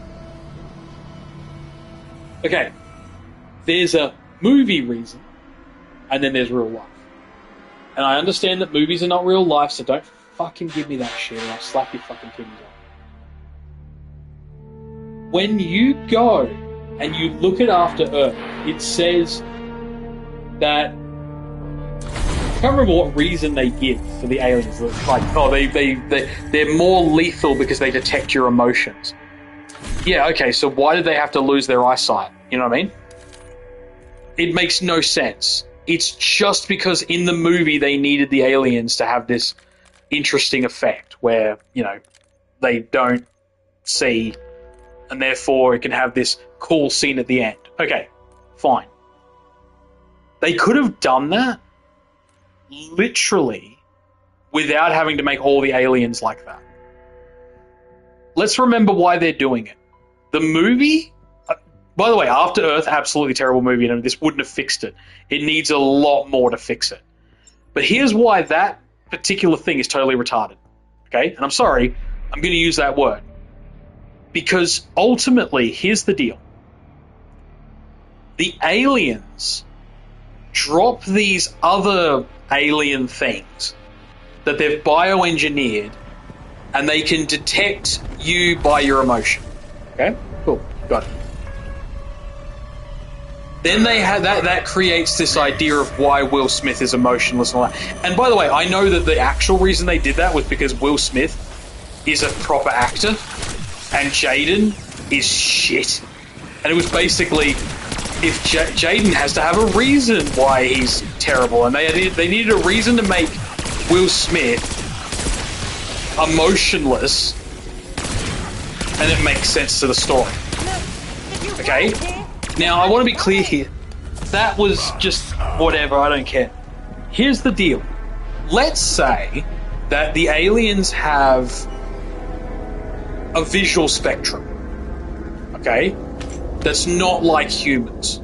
Okay, there's a movie reason, and then there's real life. And I understand that movies are not real life, so don't fucking give me that shit or I'll slap your fucking titties off. When you go and you look at After Earth, it says that... I can't remember what reason they give for the aliens. It's like, oh, they're more lethal because they detect your emotions. Yeah, okay, so why did they have to lose their eyesight? You know what I mean? It makes no sense. It's just because in the movie they needed the aliens to have this interesting effect where, you know, they don't see, and therefore it can have this cool scene at the end. Okay, fine. They could have done that literally without having to make all the aliens like that. Let's remember why they're doing it. The movie, by the way, After Earth, absolutely terrible movie, and this wouldn't have fixed it. It needs a lot more to fix it. But here's why that particular thing is totally retarded. Okay? And I'm sorry, I'm going to use that word. Because ultimately, here's the deal. The aliens drop these other alien things that they've bioengineered, and they can detect you by your emotion. Okay? Cool. Got it. Then they had that creates this idea of why Will Smith is emotionless and all that. And by the way, I know that the actual reason they did that was because Will Smith is a proper actor and Jaden is shit. And it was basically, if Jaden has to have a reason why he's terrible, and they needed a reason to make Will Smith emotionless, and it makes sense to the story. Okay? Now, I want to be clear here. That was just whatever, I don't care. Here's the deal. Let's say that the aliens have a visual spectrum, okay, that's not like humans.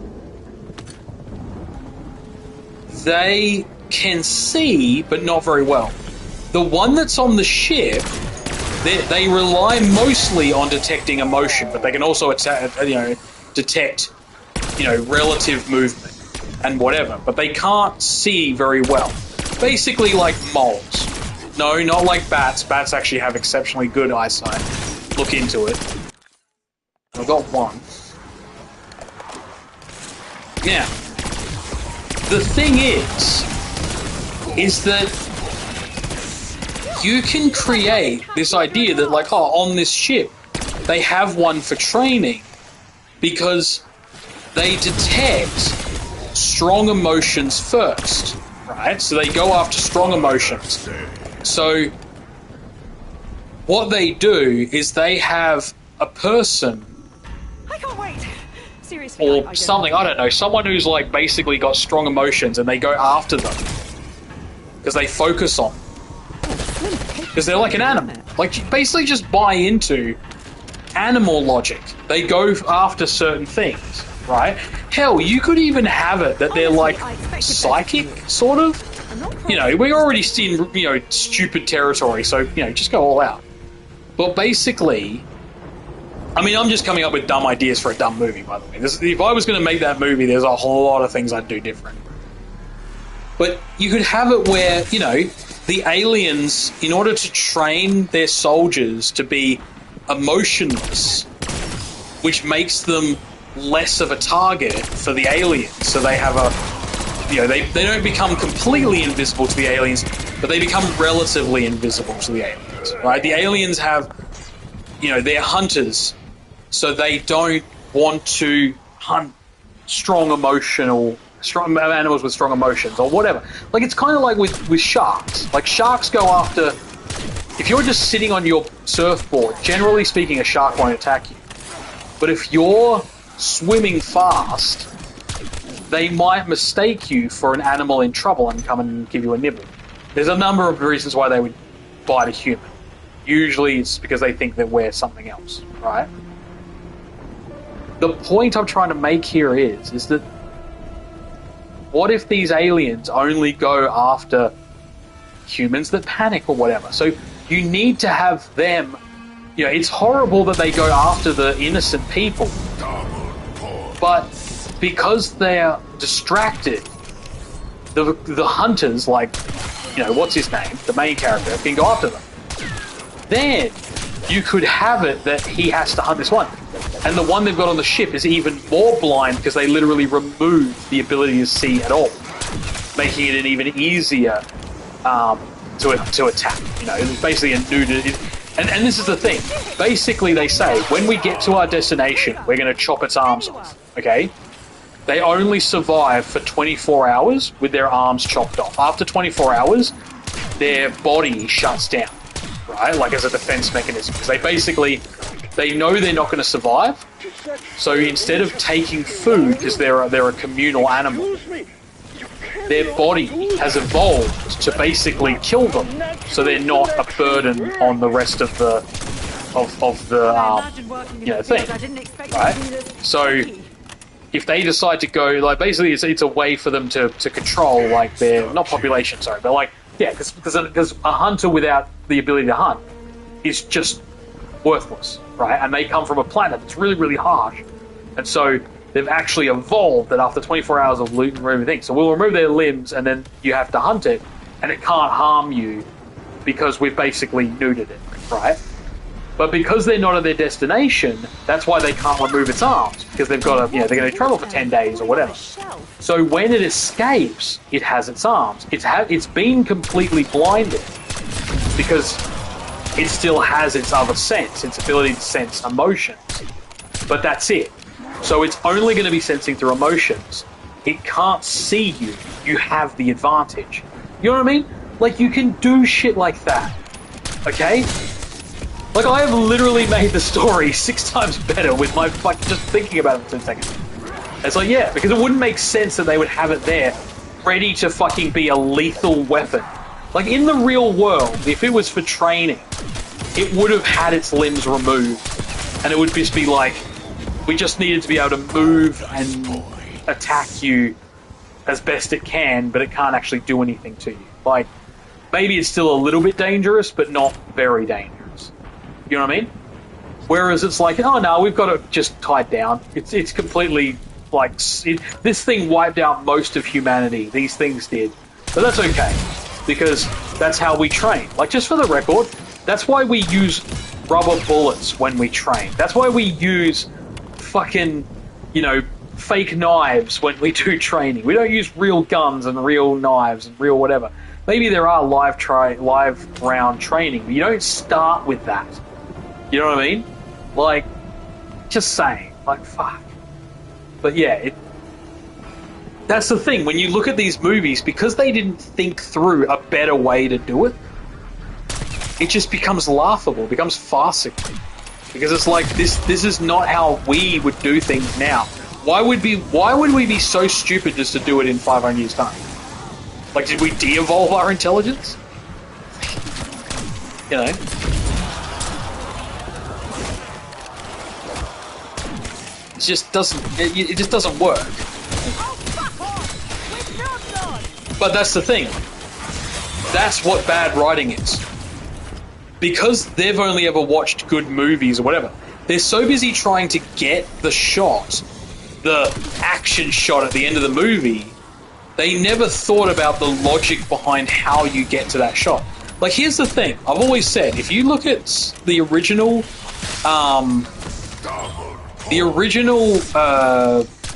They can see, but not very well. The one that's on the ship, they rely mostly on detecting emotion, but they can also detect, relative movement and whatever, but they can't see very well. Basically like moles. No, not like bats. Bats actually have exceptionally good eyesight. Look into it. I've got one. Now, the thing is that you can create this idea that, like, on this ship, they have one for training because they detect strong emotions first, right? So they go after strong emotions. So what they do is they have a person
I can't wait. Seriously,
or something, I don't know, someone who's like basically got strong emotions and they go after them because they focus on them. Because they're like an animal. Like, you basically just buy into animal logic. They go after certain things, right? Hell, you could even have it that they're like psychic, sort of. We're already in, stupid territory, so, just go all out. But basically, I mean, I'm just coming up with dumb ideas for a dumb movie, by the way. If I was going to make that movie, there's a whole lot of things I'd do different. But you could have it where, the aliens, in order to train their soldiers to be emotionless, which makes them less of a target for the aliens, so they have they don't become completely invisible to the aliens, but they become relatively invisible to the aliens, right? The aliens have, they're hunters, so they don't want to hunt strong animals with strong emotions or whatever. Like, it's kind of like with sharks. Like, sharks go after, if you're just sitting on your surfboard, generally speaking, a shark won't attack you. But if you're swimming fast, they might mistake you for an animal in trouble and come and give you a nibble. There's a number of reasons why they would bite a human. Usually it's because they think that we're something else, right? The point I'm trying to make here is that what if these aliens only go after humans that panic or whatever? So you need to have them... it's horrible that they go after the innocent people. But because they're distracted, the hunters, like, what's his name? The main character can go after them. Then you could have it that he has to hunt this one. And the one they've got on the ship is even more blind because they literally remove the ability to see at all, making it an even easier to attack. It's basically a nudity. And this is the thing. Basically, they say, when we get to our destination, we're going to chop its arms off, okay? They only survive for 24 hours with their arms chopped off. After 24 hours, their body shuts down, right? Like, as a defense mechanism. Because they know they're not going to survive. So instead of taking food, because they're a communal animal, their body has evolved to basically kill them, so they're not a burden on the rest of the thing, right? So if they decide to go, like, basically it's a way for them to control, like, their, not population, sorry, but like, yeah, because a hunter without the ability to hunt is just worthless, right? And they come from a planet that's really, really harsh, and so they've actually evolved that after 24 hours of removing things. So we'll remove their limbs, and then you have to hunt it, and it can't harm you because we've basically nuded it, right? But because they're not at their destination, that's why they can't remove its arms, because they've got to, they're going to travel for 10 days or whatever. So when it escapes, it has its arms. It's been completely blinded because it still has its other sense, its ability to sense emotions. But that's it. So it's only going to be sensing through emotions. It can't see you. You have the advantage. You know what I mean? Like, you can do shit like that. Okay? Like, I have literally made the story 6 times better with my just thinking about it for 10 seconds. It's like, yeah, because it wouldn't make sense that they would have it there, ready to fucking be a lethal weapon. Like, in the real world, if it was for training, it would have had its limbs removed. And it would just be like, we just needed to be able to move and attack you as best it can, but it can't actually do anything to you. Like, maybe it's still a little bit dangerous, but not very dangerous. You know what I mean? Whereas it's like, oh no, we've got it just tied down. It's completely like this thing wiped out most of humanity. These things did, but that's okay because that's how we train. Like, just for the record, that's why we use rubber bullets when we train. That's why we use fucking, fake knives when we do training. We don't use real guns and real knives and real whatever. Maybe there are live round training, but you don't start with that. You know what I mean? Like, just saying. Like, fuck. But yeah, that's the thing. When you look at these movies, because they didn't think through a better way to do it, it just becomes laughable. It becomes farcical. Because it's like, this is not how we would do things now. Why would we be so stupid just to do it in 500 years' time? Like, did we de-evolve our intelligence? You know? It just doesn't work. But that's the thing. That's what bad writing is. Because they've only ever watched good movies or whatever, they're so busy trying to get the shot, the action shot at the end of the movie, they never thought about the logic behind how you get to that shot. Like, here's the thing. I've always said, if you look at the original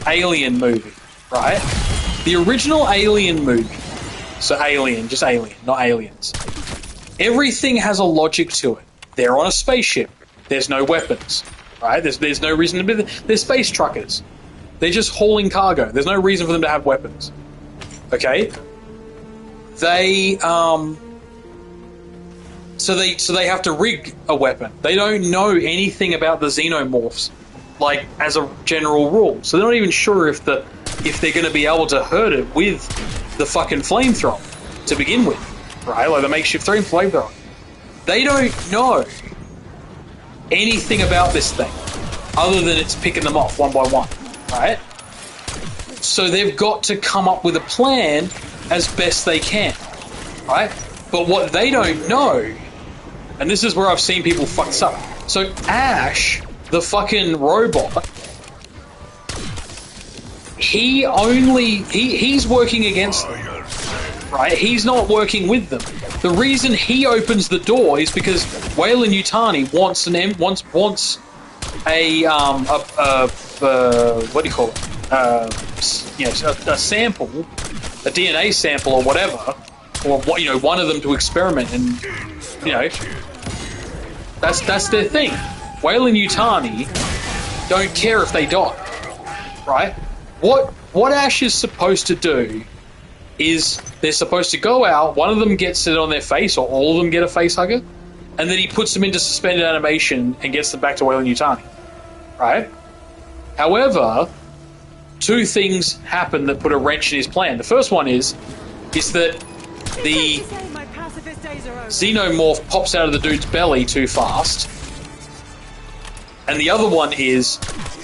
Alien movie, right? The original Alien movie, so Alien, just Alien, not aliens. Everything has a logic to it. They're on a spaceship. There's no weapons, right? There's no reason to be there. They're space truckers. They're just hauling cargo. There's no reason for them to have weapons. Okay? They so they have to rig a weapon. They don't know anything about the xenomorphs, like, as a general rule. So they're not even sure if they're going to be able to hurt it with the fucking flamethrower to begin with, right? Like the makeshift flamethrower. They don't know anything about this thing other than it's picking them off one by one, right? So they've got to come up with a plan as best they can, right? But what they don't know, and this is where I've seen people fuck this up. So Ash, the fucking robot, he's working against them, right? He's not working with them. The reason he opens the door is because Weyland-Yutani wants what do you call it? A sample, a DNA sample or whatever, or what, one of them to experiment, and that's their thing. Weyland-Yutani don't care if they die, right? What Ash is supposed to do is they're supposed to go out, one of them gets it on their face, or all of them get a face hugger, and then he puts them into suspended animation and gets them back to Weyland-Yutani, right? However, two things happen that put a wrench in his plan. The first one is that the xenomorph pops out of the dude's belly too fast, and the other one is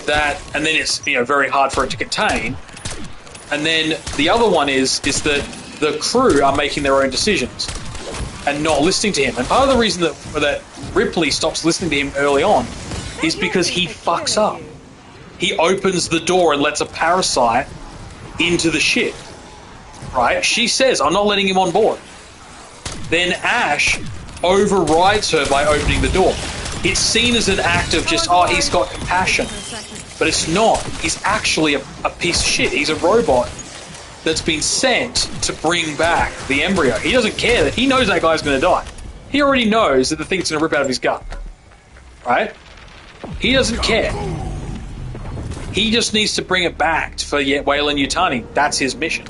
that, and then it's very hard for it to contain, and then the other one is that the crew are making their own decisions and not listening to him. And part of the reason that Ripley stops listening to him early on is because he fucks up. He opens the door and lets a parasite into the ship, right? She says, I'm not letting him on board. Then Ash overrides her by opening the door. It's seen as an act of just, oh, he's got compassion. But it's not. He's actually a piece of shit. He's a robot that's been sent to bring back the embryo. He doesn't care. That he knows that guy's going to die. He already knows that the thing's going to rip out of his gut. Right? He doesn't care. He just needs to bring it back for Weyland-Yutani. That's his mission.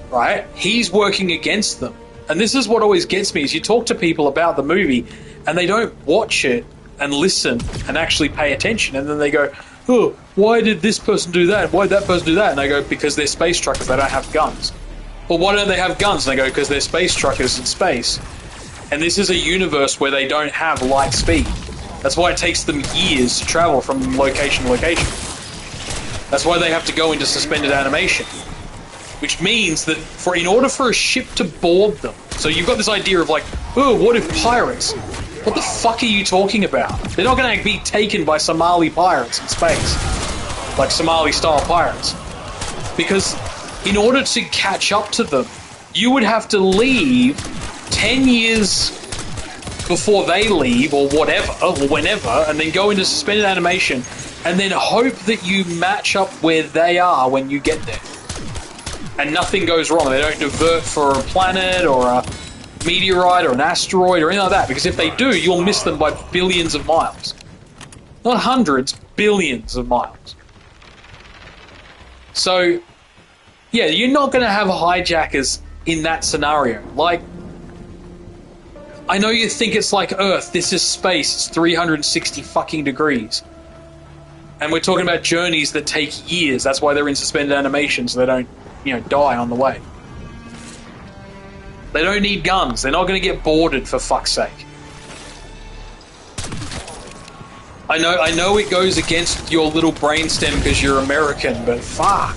Right? He's working against them. And this is what always gets me, is you talk to people about the movie and they don't watch it and listen and actually pay attention. And then they go, oh, why did this person do that? Why did that person do that? And I go, because they're space truckers, they don't have guns. Well, why don't they have guns? And they go, because they're space truckers in space. And this is a universe where they don't have light speed. That's why it takes them years to travel from location to location. That's why they have to go into suspended animation. Which means that in order for a ship to board them, so you've got this idea of like, oh, what if pirates? What the fuck are you talking about? They're not going to be taken by Somali pirates in space. Like Somali-style pirates. Because in order to catch up to them, you would have to leave 10 years before they leave, or whatever, or whenever, and then go into suspended animation, and then hope that you match up where they are when you get there. And nothing goes wrong. They don't divert for a planet or a meteorite or an asteroid or anything like that, because if they do, you'll miss them by billions of miles. Not hundreds, billions of miles. So, yeah, you're not going to have hijackers in that scenario. Like, I know you think it's like Earth, this is space, it's 360 fucking degrees. And we're talking about journeys that take years, that's why they're in suspended animation, so they don't, die on the way. They don't need guns, they're not going to get boarded, for fuck's sake. I know it goes against your little brainstem because you're American, but fuck.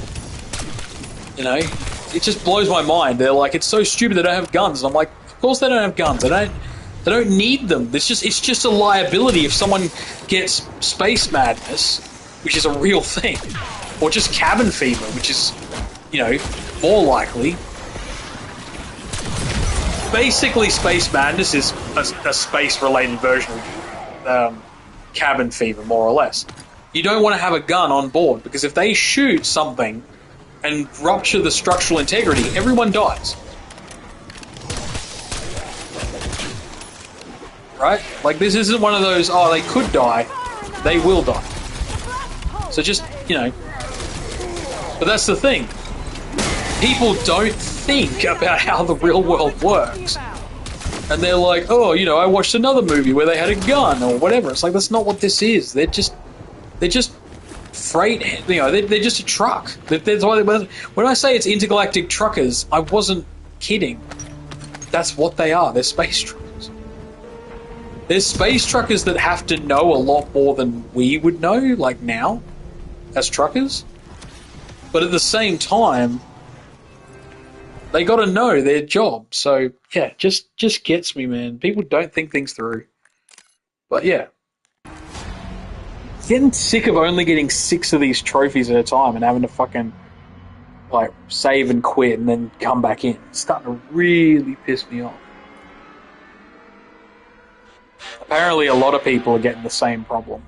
It just blows my mind. They're like, it's so stupid they don't have guns. And I'm like, of course they don't have guns. They don't need them. It's just a liability if someone gets space madness, which is a real thing, or just cabin fever, which is, more likely. Basically, space madness is a space-related version of cabin fever, more or less. You don't want to have a gun on board, because if they shoot something and rupture the structural integrity, everyone dies. Right? Like, this isn't one of those, oh, they could die. They will die. So just, But that's the thing. People don't think about how the real world works. And they're like, oh, I watched another movie where they had a gun or whatever. It's like, that's not what this is. They're just freight, they're just a truck. That's why when I say it's intergalactic truckers, I wasn't kidding. That's what they are. They're space truckers. There's space truckers that have to know a lot more than we would know, like now, as truckers. But at the same time, they got to know their job. So, yeah, just gets me, man. People don't think things through. But, yeah. Getting sick of only getting 6 of these trophies at a time and having to fucking, save and quit and then come back in. It's starting to really piss me off. Apparently, a lot of people are getting the same problem.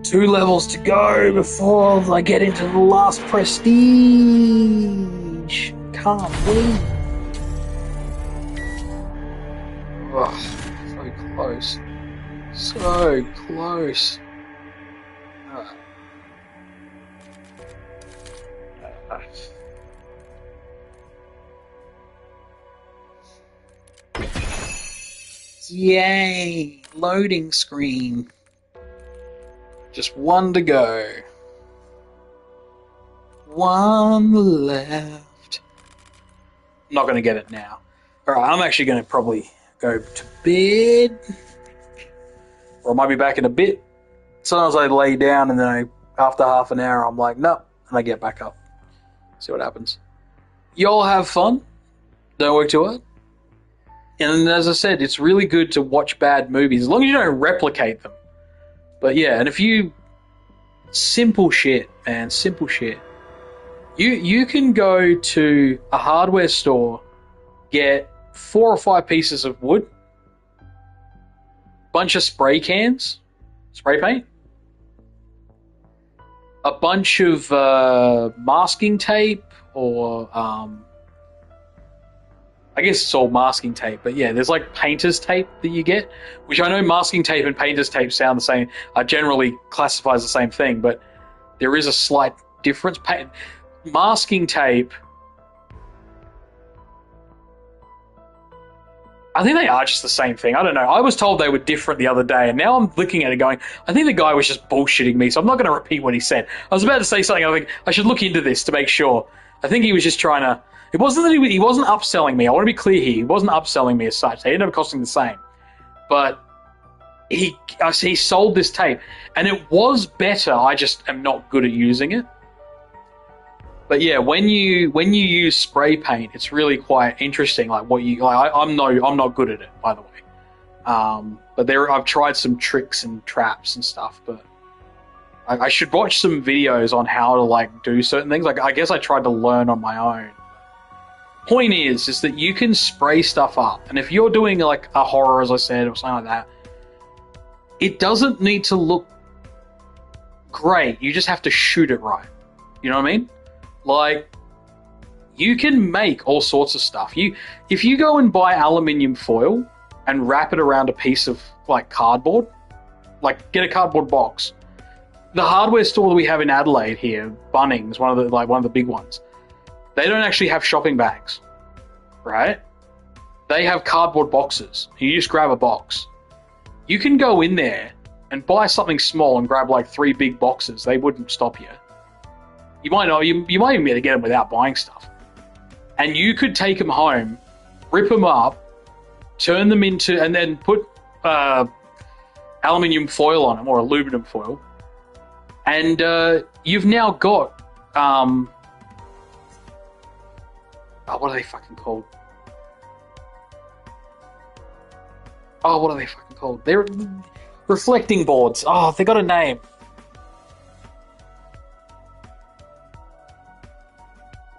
2 levels to go before I get into the last prestige. Can't wait. Ugh, so close. So close. Yay! Loading screen. Just 1 to go. 1 left. I'm not going to get it now. Alright, I'm actually going to probably go to bed. Or I might be back in a bit. Sometimes I lay down and then after half an hour I'm like, nope, and I get back up. See what happens. Y'all have fun. Don't work too hard. And as I said, it's really good to watch bad movies, as long as you don't replicate them. But yeah, and if you... Simple shit, man, simple shit. You can go to a hardware store, get 4 or 5 pieces of wood, bunch of spray cans, spray paint, a bunch of masking tape, or I guess it's all masking tape, but yeah, there's like painter's tape that you get, which I know masking tape and painter's tape sound the same, are generally classified as the same thing, but there is a slight difference. Masking tape, I think they are just the same thing. I don't know. I was told they were different the other day, and now I'm looking at it going, I think the guy was just bullshitting me, so I'm not going to repeat what he said. I was about to say something, I think I should look into this to make sure. I think he was just trying to... It wasn't that he wasn't upselling me. I want to be clear here. He wasn't upselling me as such. They ended up costing the same. But he sold this tape, and it was better. I just am not good at using it. But yeah, when you use spray paint, it's really quite interesting. Like what you, like, I'm not good at it, by the way. But I've tried some tricks and traps and stuff. But I should watch some videos on how to like do certain things. Like I guess I tried to learn on my own. Point is that you can spray stuff up, and if you're doing like a horror, as I said, or something like that, it doesn't need to look great. You just have to shoot it right. You know what I mean? Like, you can make all sorts of stuff. If you go and buy aluminium foil and wrap it around a piece of like cardboard, like get a cardboard box. The hardware store that we have in Adelaide here, Bunnings, one of the big ones, they don't actually have shopping bags, right? They have cardboard boxes. You just grab a box. You can go in there and buy something small and grab like 3 big boxes. They wouldn't stop you. You might even be able to get them without buying stuff. And you could take them home, rip them up, turn them into, and then put aluminium foil on them, or aluminum foil. And you've now got... what are they fucking called? What are they fucking called? They're reflecting boards. They got a name.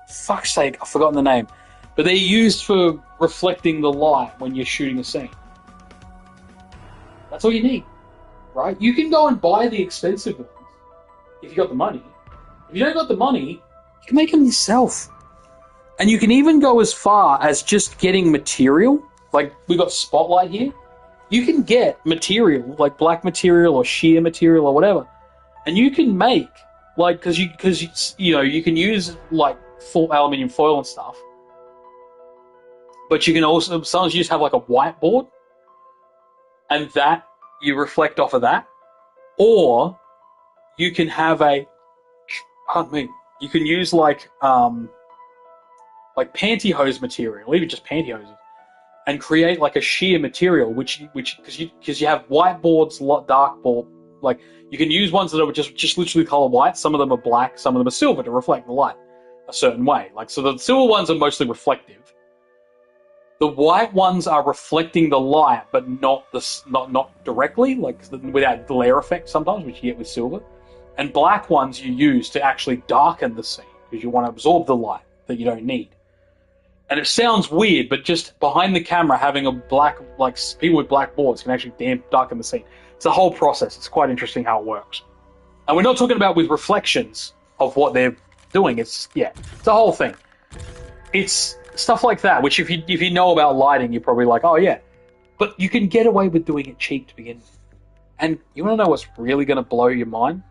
Fuck's sake, I've forgotten the name. But they're used for reflecting the light when you're shooting a scene. That's all you need, right? You can go and buy the expensive ones if you got the money. If you don't got the money, you can make them yourself. And you can even go as far as just getting material. Like, we got Spotlight here. You can get material, like black material or sheer material or whatever. And you can make, like, because you can use, like, full aluminium foil and stuff. But you can also, sometimes you just have, like, a whiteboard. And that, you reflect off of that. Or you can have you can use, like pantyhose material, even just pantyhoses, and create like a sheer material, which because you have whiteboards, dartboard, like you can use ones that are just literally color white. Some of them are black, some of them are silver to reflect the light a certain way. Like, so the silver ones are mostly reflective. The white ones are reflecting the light, but not directly, like without glare effect sometimes, which you get with silver. And black ones you use to actually darken the scene because you want to absorb the light that you don't need. And it sounds weird, but just behind the camera, having a black, like people with black boards can actually darken the scene. It's a whole process. It's quite interesting how it works. And we're not talking about with reflections of what they're doing. It's a whole thing. It's stuff like that, which if you know about lighting, you're probably like, oh yeah. But you can get away with doing it cheap to begin with. And you want to know what's really going to blow your mind?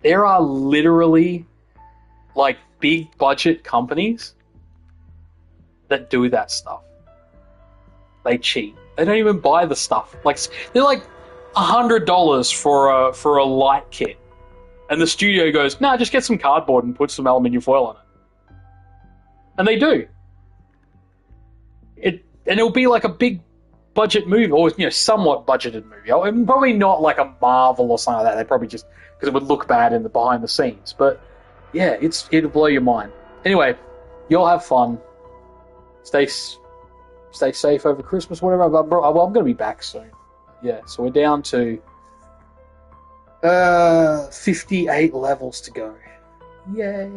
There are literally like big budget companies that do that stuff. They cheat. They don't even buy the stuff. Like, they're like $100 for a light kit, and the studio goes, "Nah, just get some cardboard and put some aluminium foil on it." And they do. It'll be like a big budget movie, or somewhat budgeted movie. And probably not like a Marvel or something like that. They probably just because it would look bad in the behind the scenes, but. Yeah, it'll blow your mind. Anyway, you'll have fun. Stay safe over Christmas, whatever. Well, I'm going to be back soon. Yeah, so we're down to 58 levels to go. Yay!